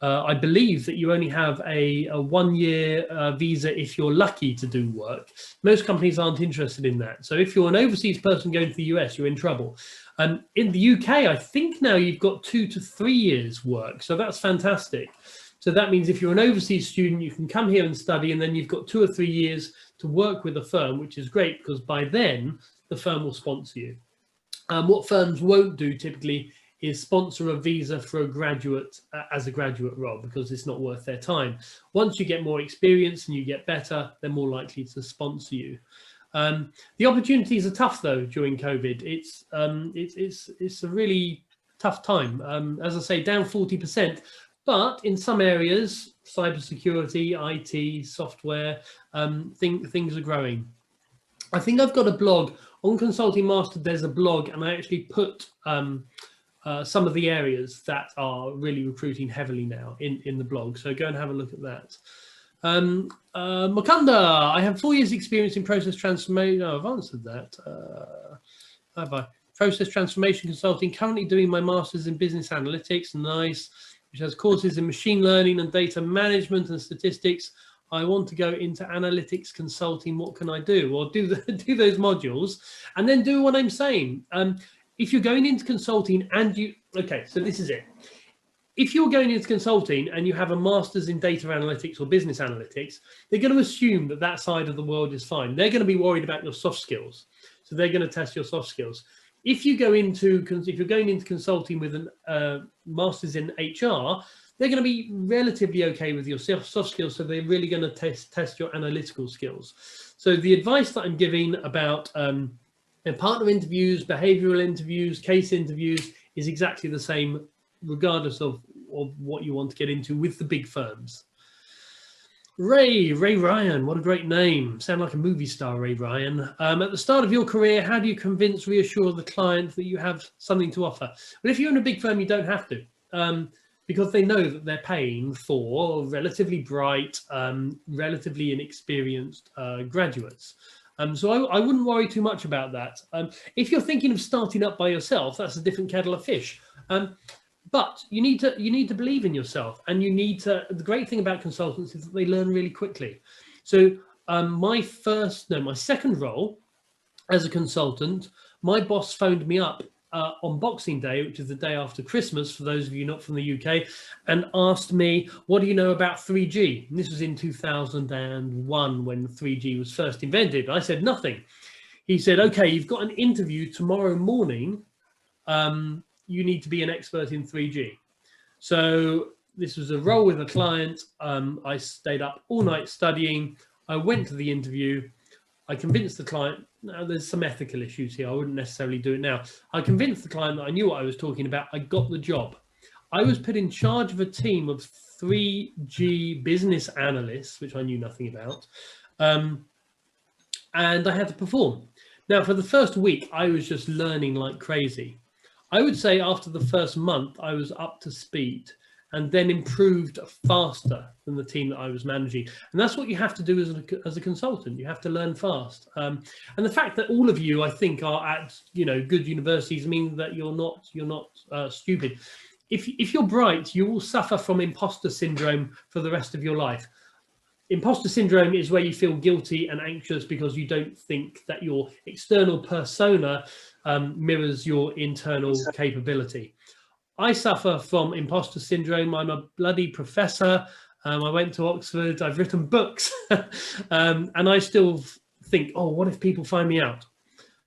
I believe that you only have a 1-year visa if you're lucky to do work. Most companies aren't interested in that. So if you're an overseas person going to the US, you're in trouble. In the UK, I think now you've got 2 to 3 years work. So that's fantastic. So that means if you're an overseas student, you can come here and study, and then you've got 2 or 3 years to work with a firm, which is great because by then the firm will sponsor you. What firms won't do typically is sponsor a visa for a graduate as a graduate role, because it's not worth their time. Once you get more experience and you get better, they're more likely to sponsor you. The opportunities are tough though during COVID. It's a really tough time. As I say, down 40%, but in some areas, cybersecurity, IT, software, things are growing. I think I've got a blog on Consulting Master. There's a blog, and I actually put some of the areas that are really recruiting heavily now in the blog. So go and have a look at that. Mukunda, I have 4 years experience in process transformation. Oh, I've answered that. Have I? Process transformation consulting, currently doing my master's in business analytics. Nice. Which has courses in machine learning and data management and statistics. I want to go into analytics consulting. What can I do? Or do those modules and then do what I'm saying. If you're going into consulting and okay, so this is it. If you're going into consulting and you have a master's in data analytics or business analytics, they're going to assume that that side of the world is fine. They're going to be worried about your soft skills. So they're going to test your soft skills. If you're going into consulting with a master's in HR, they're going to be relatively okay with your soft skills. So they're really going to test your analytical skills. So the advice that I'm giving about partner interviews, behavioral interviews, case interviews is exactly the same, regardless of what you want to get into with the big firms. Ray Ryan, what a great name. Sound like a movie star, Ray Ryan. At the start of your career, how do you reassure the client that you have something to offer? Well, if you're in a big firm, you don't have to, because they know that they're paying for relatively bright, relatively inexperienced graduates. So I wouldn't worry too much about that. If you're thinking of starting up by yourself, that's a different kettle of fish. But you need to believe in yourself, and you need to. The great thing about consultants is that they learn really quickly. So my second role as a consultant, my boss phoned me up on Boxing Day, which is the day after Christmas, for those of you not from the UK, and asked me, what do you know about 3G? And this was in 2001 when 3G was first invented. I said nothing. He said, okay, you've got an interview tomorrow morning. You need to be an expert in 3G. So this was a role with a client. I stayed up all night studying. I went to the interview. I convinced the client, now there's some ethical issues here. I wouldn't necessarily do it now. I convinced the client that I knew what I was talking about. I got the job. I was put in charge of a team of 3G business analysts, which I knew nothing about. And I had to perform. Now, for the first week, I was just learning like crazy. I would say after the first month, I was up to speed and then improved faster than the team that I was managing. And that's what you have to do as a consultant. You have to learn fast. And the fact that all of you, I think, are at good universities means that you're not stupid. If you're bright, you will suffer from imposter syndrome for the rest of your life. Imposter syndrome is where you feel guilty and anxious because you don't think that your external persona mirrors your internal capability. I suffer from imposter syndrome. I'm a bloody professor. I went to Oxford. I've written books. And I still think, oh, what if people find me out?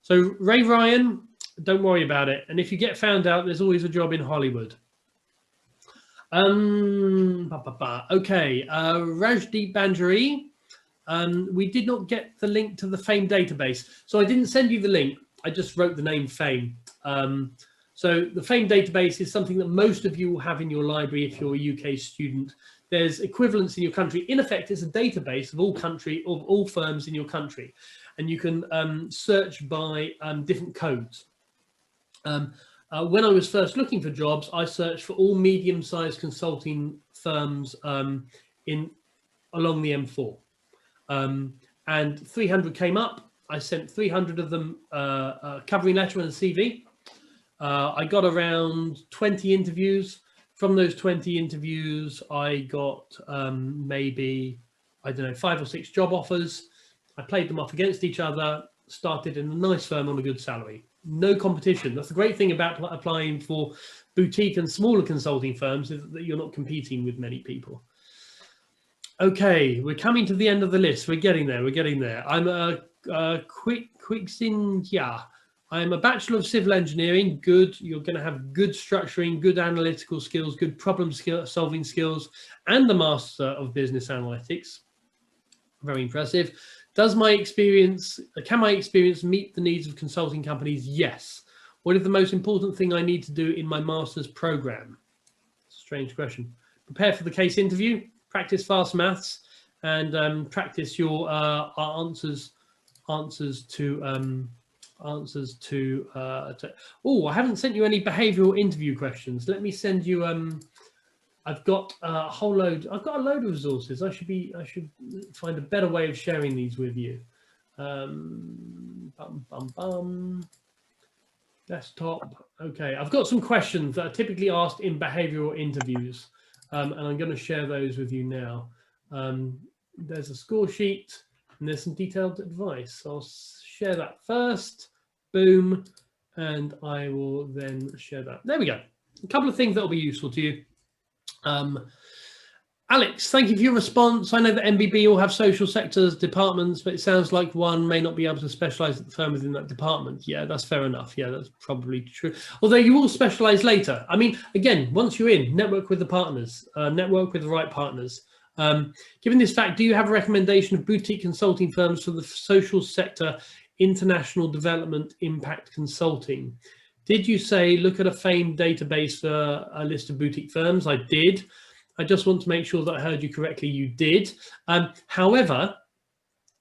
So Ray Ryan, don't worry about it. And if you get found out, there's always a job in Hollywood. Okay, Rajdeep Banjari, we did not get the link to the FAME database. So I didn't send you the link. I just wrote the name FAME. So the FAME database is something that most of you will have in your library if you're a UK student. there's equivalents in your country. In effect, it's a database of all firms in your country, and you can search by different codes. When I was first looking for jobs, I searched for all medium-sized consulting firms along the M4, and 300 came up. I sent 300 of them a covering letter and a CV. I got around 20 interviews. From those 20 interviews, I got maybe, I don't know, 5 or 6 job offers. I played them off against each other, started in a nice firm on a good salary. No competition. That's the great thing about applying for boutique and smaller consulting firms, is that you're not competing with many people. Okay, we're coming to the end of the list. We're getting there. We're getting there. I'm a quick yeah. I'm a Bachelor of Civil Engineering. Good. You're going to have good structuring, good analytical skills, good problem solving skills, and the Master of Business Analytics. Very impressive. Can my experience meet the needs of consulting companies? Yes. What is the most important thing I need to do in my master's program? Strange question. Prepare for the case interview, practice fast maths, and practice your answers to oh, I haven't sent you any behavioral interview questions. Let me send you I've got a whole load. I've got a load of resources. I should find a better way of sharing these with you. Desktop. Okay, I've got some questions that are typically asked in behavioral interviews, and I'm going to share those with you now. There's a score sheet and there's some detailed advice. So I'll share that first. Boom, and I will then share that. There we go. A couple of things that will be useful to you. Alex, thank you for your response. I know that MBB all have social sectors departments, but it sounds like one may not be able to specialize at the firm within that department. Yeah, that's fair enough. Yeah, that's probably true. Although you will specialize later. I mean, again, once you're in, network with the partners, network with the right partners. Given this fact, do you have a recommendation of boutique consulting firms for the social sector, international development, impact consulting? Did you say look at a famed database for a list of boutique firms? I did. I just want to make sure that I heard you correctly. You did. However,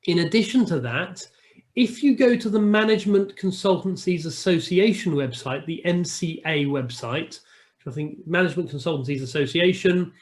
in addition to that, if you go to the Management Consultancies Association website, the MCA website, which I think Management Consultancies Association,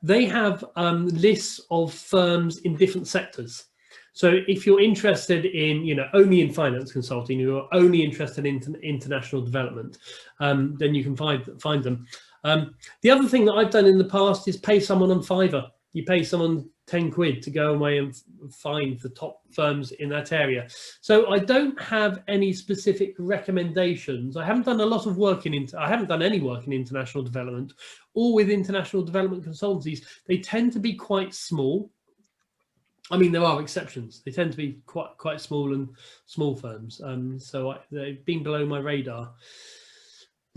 they have lists of firms in different sectors. So if you're interested in, only in finance consulting, you're only interested in international development, then you can find them. The other thing that I've done in the past is pay someone on Fiverr. You pay someone 10 quid to go away and find the top firms in that area. So I don't have any specific recommendations. I haven't done a lot of work I haven't done any work in international development or with international development consultancies. They tend to be quite small. I mean, there are exceptions. They tend to be quite small and small firms. So they've been below my radar.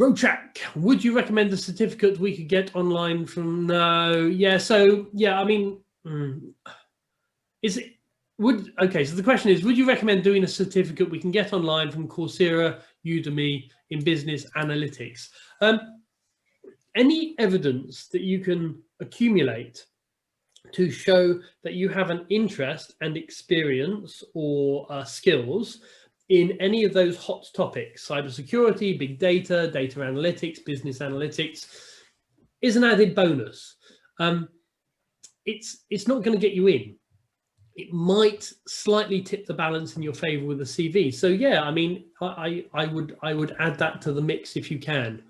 Rochak, would you recommend a certificate we could get online from? No. Yeah. So yeah, I mean, okay. So the question is, would you recommend doing a certificate we can get online from Coursera, Udemy in business analytics? Any evidence that you can accumulate to show that you have an interest and experience or skills in any of those hot topics, cybersecurity, big data, data analytics, business analytics, is an added bonus. It's not going to get you in. It might slightly tip the balance in your favor with a CV. So yeah, I mean, I would add that to the mix if you can.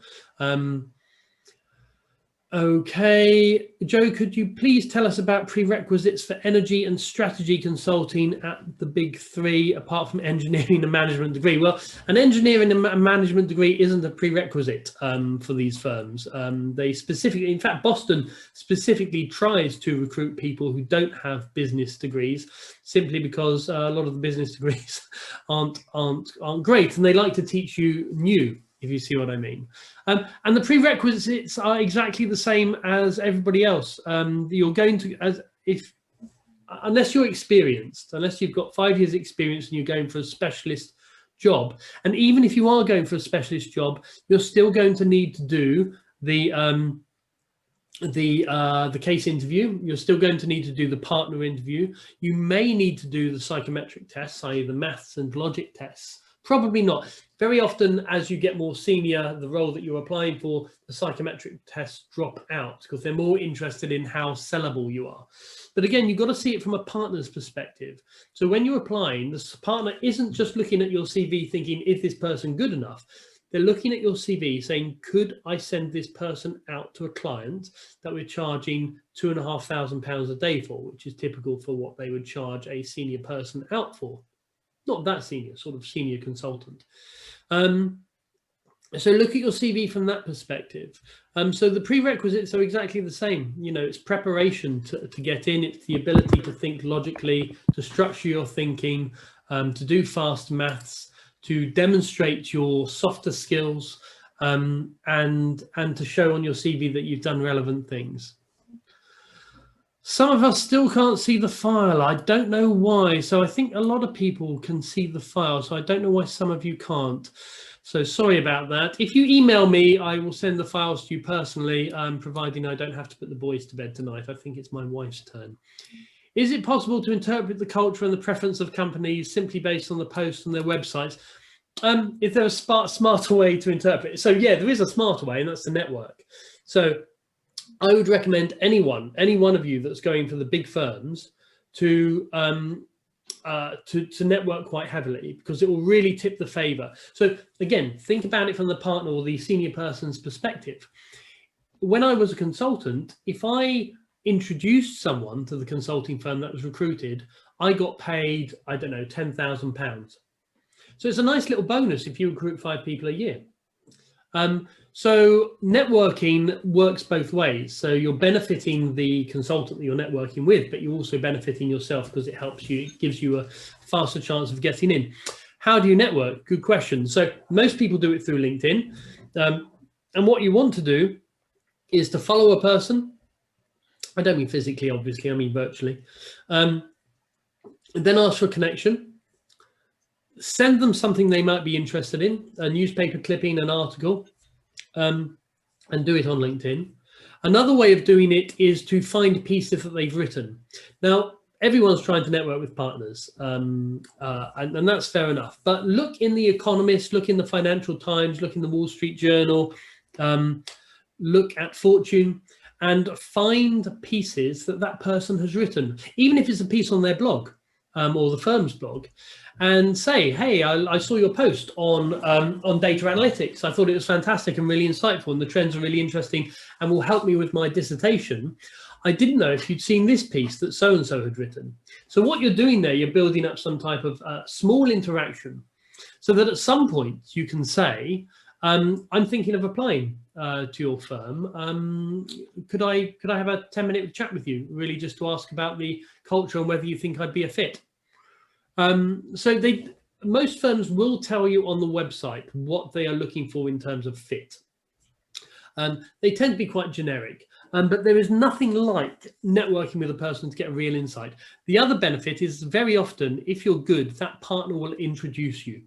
Okay, Joe, could you please tell us about prerequisites for energy and strategy consulting at the big three, apart from engineering and management degree? Well, an engineering and management degree isn't a prerequisite for these firms. They specifically, in fact, Boston specifically tries to recruit people who don't have business degrees, simply because a lot of the business degrees aren't great, and they like to teach you new, if you see what I mean. And the prerequisites are exactly the same as everybody else. You're going to, unless you're experienced, unless you've got 5 years experience and you're going for a specialist job, and even if you are going for a specialist job, you're still going to need to do the the case interview. You're still going to need to do the partner interview. You may need to do the psychometric tests, i.e. the maths and logic tests. Probably not. Very often, as you get more senior, the role that you're applying for, the psychometric tests drop out because they're more interested in how sellable you are. But again, you've got to see it from a partner's perspective. So when you're applying, the partner isn't just looking at your CV thinking, is this person good enough? They're looking at your CV saying, could I send this person out to a client that we're charging £2,500 a day for, which is typical for what they would charge a senior person out for. Not that senior, sort of senior consultant. So look at your CV from that perspective. So the prerequisites are exactly the same. You know, it's preparation to get in. It's the ability to think logically, to structure your thinking, to do fast maths, to demonstrate your softer skills, and to show on your CV that you've done relevant things. Some of us still can't see the file. I don't know why. So I think a lot of people can see the file. So I don't know why some of you can't. So sorry about that. If you email me, I will send the files to you personally, providing I don't have to put the boys to bed tonight. I think it's my wife's turn. Is it possible to interpret the culture and the preference of companies simply based on the posts on their websites? Is there a smarter way to interpret it? So yeah, there is a smarter way, and that's the network. So I would recommend any one of you that's going for the big firms to network quite heavily, because it will really tip the favor. So again, think about it from the partner or the senior person's perspective. When I was a consultant, if I introduced someone to the consulting firm that was recruited, I got paid, I don't know, £10,000. So it's a nice little bonus if you recruit 5 people a year. So networking works both ways. So you're benefiting the consultant that you're networking with, but you're also benefiting yourself because it helps you, it gives you a faster chance of getting in. How do you network? Good question. So most people do it through LinkedIn. And what you want to do is to follow a person. I don't mean physically, obviously, I mean virtually. Then ask for a connection. Send them something they might be interested in, a newspaper clipping, an article, and do it on LinkedIn. Another way of doing it is to find pieces that they've written. Now, everyone's trying to network with partners, and that's fair enough. But look in The Economist, look in the Financial Times, look in the Wall Street Journal, look at Fortune, and find pieces that that person has written, even if it's a piece on their blog or the firm's blog, and say, hey, I saw your post on data analytics. I thought it was fantastic and really insightful, and the trends are really interesting and will help me with my dissertation. I didn't know if you'd seen this piece that so-and-so had written. So what you're doing there, you're building up some type of small interaction so that at some point you can say, I'm thinking of applying to your firm. Could I have a 10-minute chat with you, really just to ask about the culture and whether you think I'd be a fit? So most firms will tell you on the website what they are looking for in terms of fit. They tend to be quite generic, but there is nothing like networking with a person to get a real insight. The other benefit is very often, if you're good, that partner will introduce you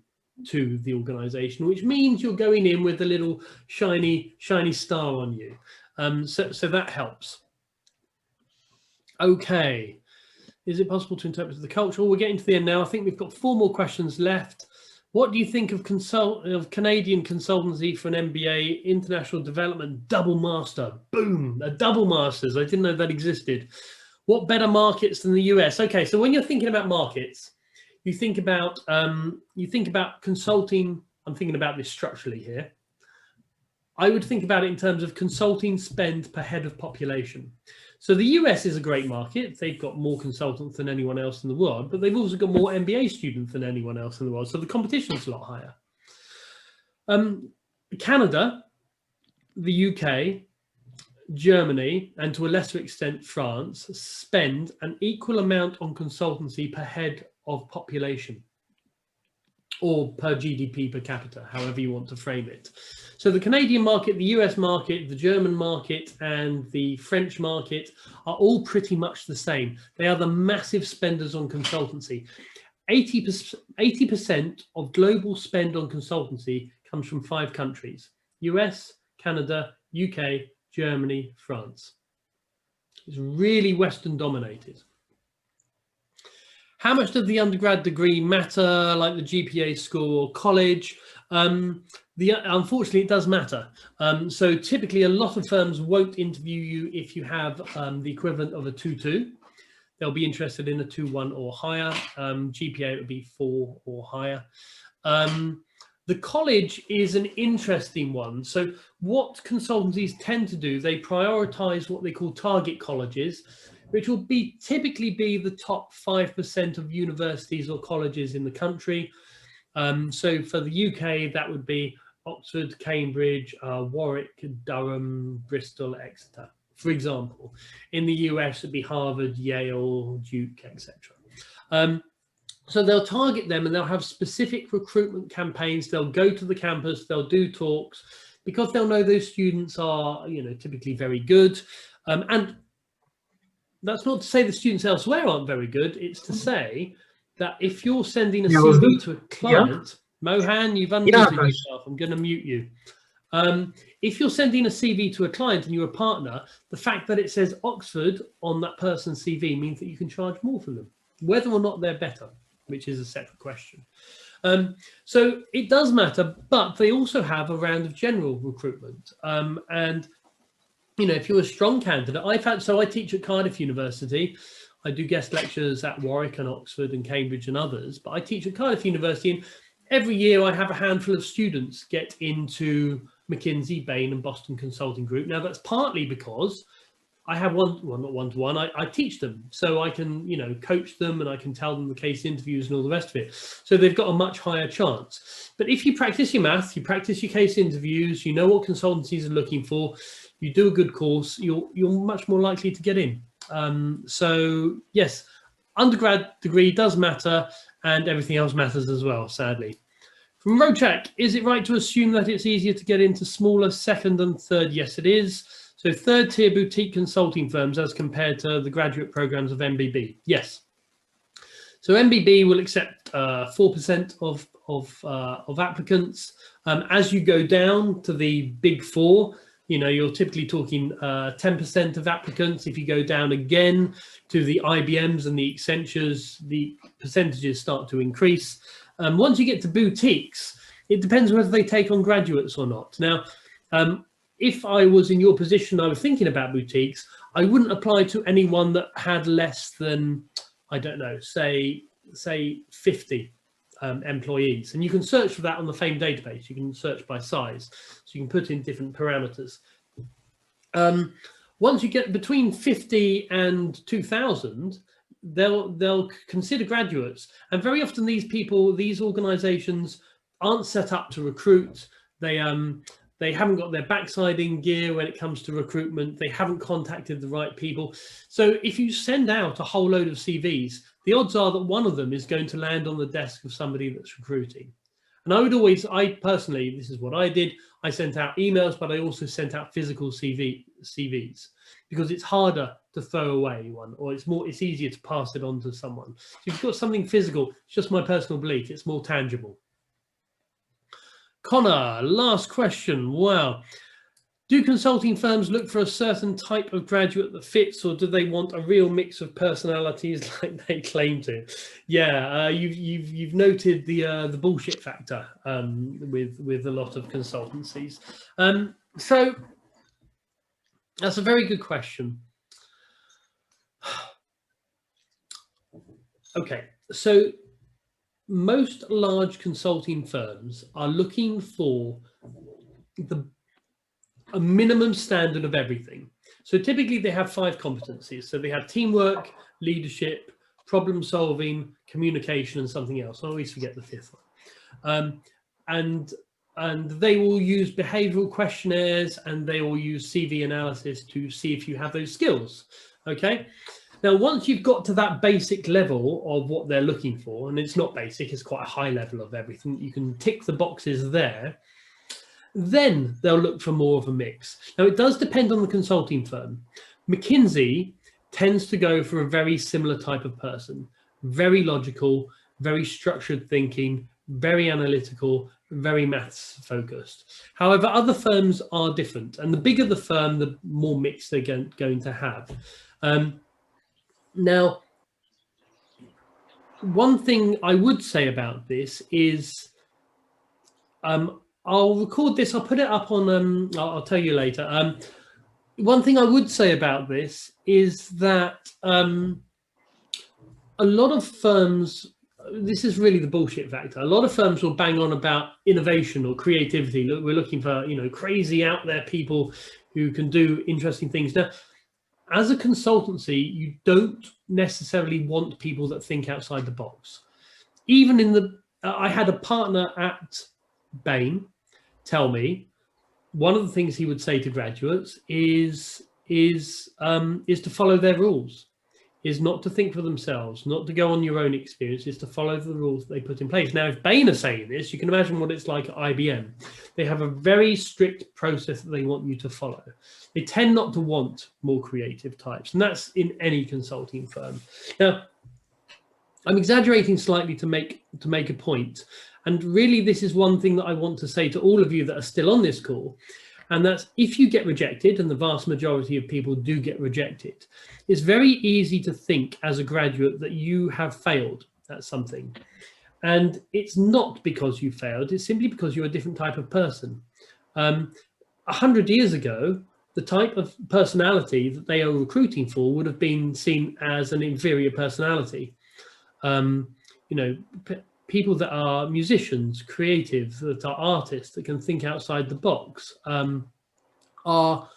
to the organization, which means you're going in with a little shiny star on you. So that helps. Okay. Is it possible to interpret the culture? We're getting to the end now. I think we've got 4 more questions left. What do you think of Canadian consultancy for an MBA, international development, double master? Boom, a double masters. I didn't know that existed. What better markets than the US? Okay, so when you're thinking about markets, you think about consulting. I'm thinking about this structurally here. I would think about it in terms of consulting spend per head of population. So the US is a great market. They've got more consultants than anyone else in the world, but they've also got more MBA students than anyone else in the world. So the competition is a lot higher. Canada, the UK, Germany, and to a lesser extent France, spend an equal amount on consultancy per head of population, or per GDP per capita, however you want to frame it. So the Canadian market, the US market, the German market, and the French market are all pretty much the same. They are the massive spenders on consultancy. 80% of global spend on consultancy comes from 5 countries: US, Canada, UK, Germany, France. It's really Western dominated. How much does the undergrad degree matter, like the GPA score or college? Unfortunately, it does matter. So typically, a lot of firms won't interview you if you have the equivalent of a 2.2. They'll be interested in a 2.1 or higher. GPA would be 4 or higher. The college is an interesting one. So what consultancies tend to do, they prioritize what they call target colleges, which will typically be the top 5% of universities or colleges in the country. So for the UK, that would be Oxford, Cambridge, Warwick, Durham, Bristol, Exeter, for example. In the US, it'd be Harvard, Yale, Duke, etc. So they'll target them and they'll have specific recruitment campaigns. They'll go to the campus, they'll do talks, because they'll know those students are, typically very good. And that's not to say the students elsewhere aren't very good. It's to say that if you're sending a CV to a client, Mohan, you've unmuted yourself. I'm going to mute you. If you're sending a CV to a client and you're a partner, the fact that it says Oxford on that person's CV means that you can charge more for them, whether or not they're better, which is a separate question. So it does matter, but they also have a round of general recruitment. And if you're a strong candidate, I teach at Cardiff University. I do guest lectures at Warwick and Oxford and Cambridge and others, but I teach at Cardiff University, and every year I have a handful of students get into McKinsey, Bain and Boston Consulting Group. Now that's partly because I have not one-to-one, I teach them, so I can, coach them and I can tell them the case interviews and all the rest of it. So they've got a much higher chance. But if you practice your maths, you practice your case interviews, you know what consultancies are looking for, you do a good course, you're much more likely to get in. So yes, undergrad degree does matter, and everything else matters as well, sadly. From Rochak, is it right to assume that it's easier to get into smaller second and third? Yes, it is. So third tier boutique consulting firms as compared to the graduate programs of MBB. Yes. So MBB will accept 4% of applicants. As you go down to the big four, you're typically talking 10% of applicants. If you go down again to the IBMs and the Accentures, the percentages start to increase. Once you get to boutiques, it depends whether they take on graduates or not. Now, if I was in your position, I was thinking about boutiques, I wouldn't apply to anyone that had less than, I don't know, say 50 employees. And you can search for that on the FAME database. You can search by size. So you can put in different parameters. Once you get between 50 and 2,000, they'll consider graduates. And very often these organizations aren't set up to recruit. They haven't got their backside in gear when it comes to recruitment. They haven't contacted the right people. So if you send out a whole load of CVs, the odds are that one of them is going to land on the desk of somebody that's recruiting. And I personally, this is what I did. I sent out emails, but I also sent out physical CVs because it's harder to throw away one, or it's easier to pass it on to someone. So if you've got something physical, it's just my personal belief, it's more tangible. Connor, last question. Wow. Do consulting firms look for a certain type of graduate that fits, or do they want a real mix of personalities like they claim to? Yeah, you've noted the bullshit factor with a lot of consultancies. So that's a very good question. Okay, so most large consulting firms are looking for a minimum standard of everything. So typically they have 5 competencies. So they have teamwork, leadership, problem solving, communication, and something else. I always forget the 5th one. And they will use behavioral questionnaires, and they will use CV analysis to see if you have those skills. Okay. Now, once you've got to that basic level of what they're looking for, and it's not basic, it's quite a high level of everything, you can tick the boxes there, then they'll look for more of a mix. Now, it does depend on the consulting firm. McKinsey tends to go for a very similar type of person, very logical, very structured thinking, very analytical, very maths focused. However, other firms are different, and the bigger the firm, the more mix they're going to have. Now, one thing I would say about this is, I'll record this, I'll put it up on, I'll tell you later. One thing I would say about this is that a lot of firms, this is really the bullshit factor. A lot of firms will bang on about innovation or creativity. Look, we're looking for, you know, crazy out there people who can do interesting things. Now, as a consultancy, you don't necessarily want people that think outside the box. Even in the, I had a partner at Bain tell me one of the things he would say to graduates is to follow their rules, is not to think for themselves, not to go on your own experience, is to follow the rules that they put in place. Now, if Bain are saying this, you can imagine what it's like at IBM. They have a very strict process that they want you to follow. They tend not to want more creative types, and that's in any consulting firm. Now, I'm exaggerating slightly to make a point, and really this is one thing that I want to say to all of you that are still on this call, and that's if you get rejected, and the vast majority of people do get rejected, it's very easy to think as a graduate that you have failed at something. And it's not because you failed, it's simply because you're a different type of person. 100 years ago, the type of personality that they are recruiting for would have been seen as an inferior personality. You know, people that are musicians, creative, that are artists, that can think outside the box, are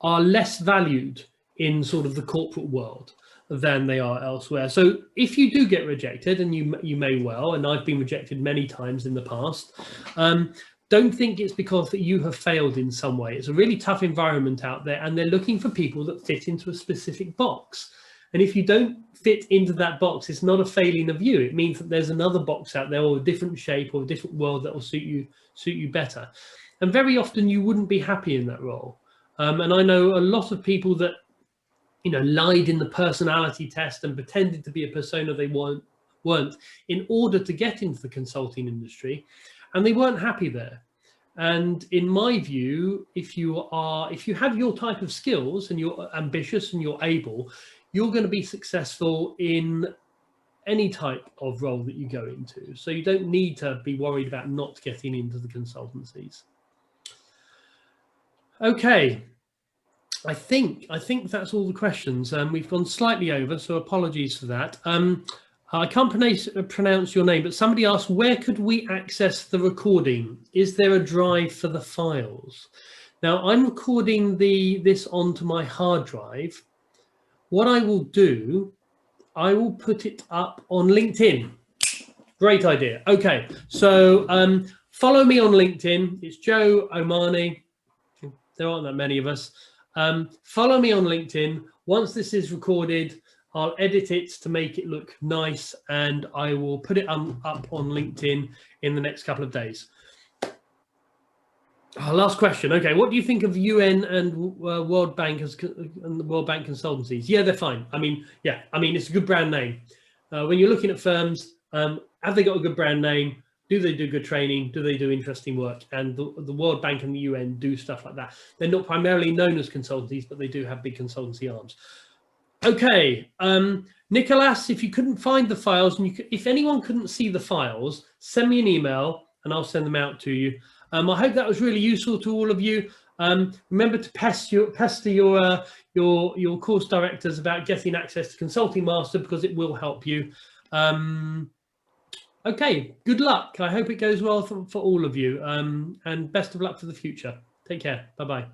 less valued in sort of the corporate world than they are elsewhere. So if you do get rejected, and you may well, and I've been rejected many times in the past, don't think it's because that you have failed in some way. It's a really tough environment out there, and they're looking for people that fit into a specific box. And if you don't fit into that box, it's not a failing of you. It means that there's another box out there, or a different shape, or a different world that will suit you better. And very often you wouldn't be happy in that role. And I know a lot of people that, you know, lied in the personality test and pretended to be a persona they weren't in order to get into the consulting industry, and they weren't happy there. And in my view, if you have your type of skills and you're ambitious and you're able, you're going to be successful in any type of role that you go into. So you don't need to be worried about not getting into the consultancies. Okay, I think that's all the questions. We've gone slightly over, so apologies for that. I can't pronounce your name, but somebody asked, where could we access the recording? Is there a drive for the files? Now, I'm recording this onto my hard drive. What I will do, I will put it up on LinkedIn. Great idea. Okay, so follow me on LinkedIn. It's Joe O'Mahoney. There aren't that many of us. Follow me on LinkedIn. Once this is recorded, I'll edit it to make it look nice, and I will put it up on LinkedIn in the next couple of days. Last question. Okay, what do you think of UN and World Bank and the World Bank consultancies? Yeah, they're fine. I mean, yeah, I mean, it's a good brand name. When you're looking at firms, have they got a good brand name? Do they do good training? Do they do interesting work? And the World Bank and the UN do stuff like that. They're not primarily known as consultancies, but they do have big consultancy arms. Okay, Nicholas, if you couldn't find the files, and if anyone couldn't see the files, send me an email and I'll send them out to you. I hope that was really useful to all of you. Remember to pester your course directors about getting access to Consulting Master, because it will help you. Okay, good luck. I hope it goes well for all of you, and best of luck for the future. Take care. Bye-bye.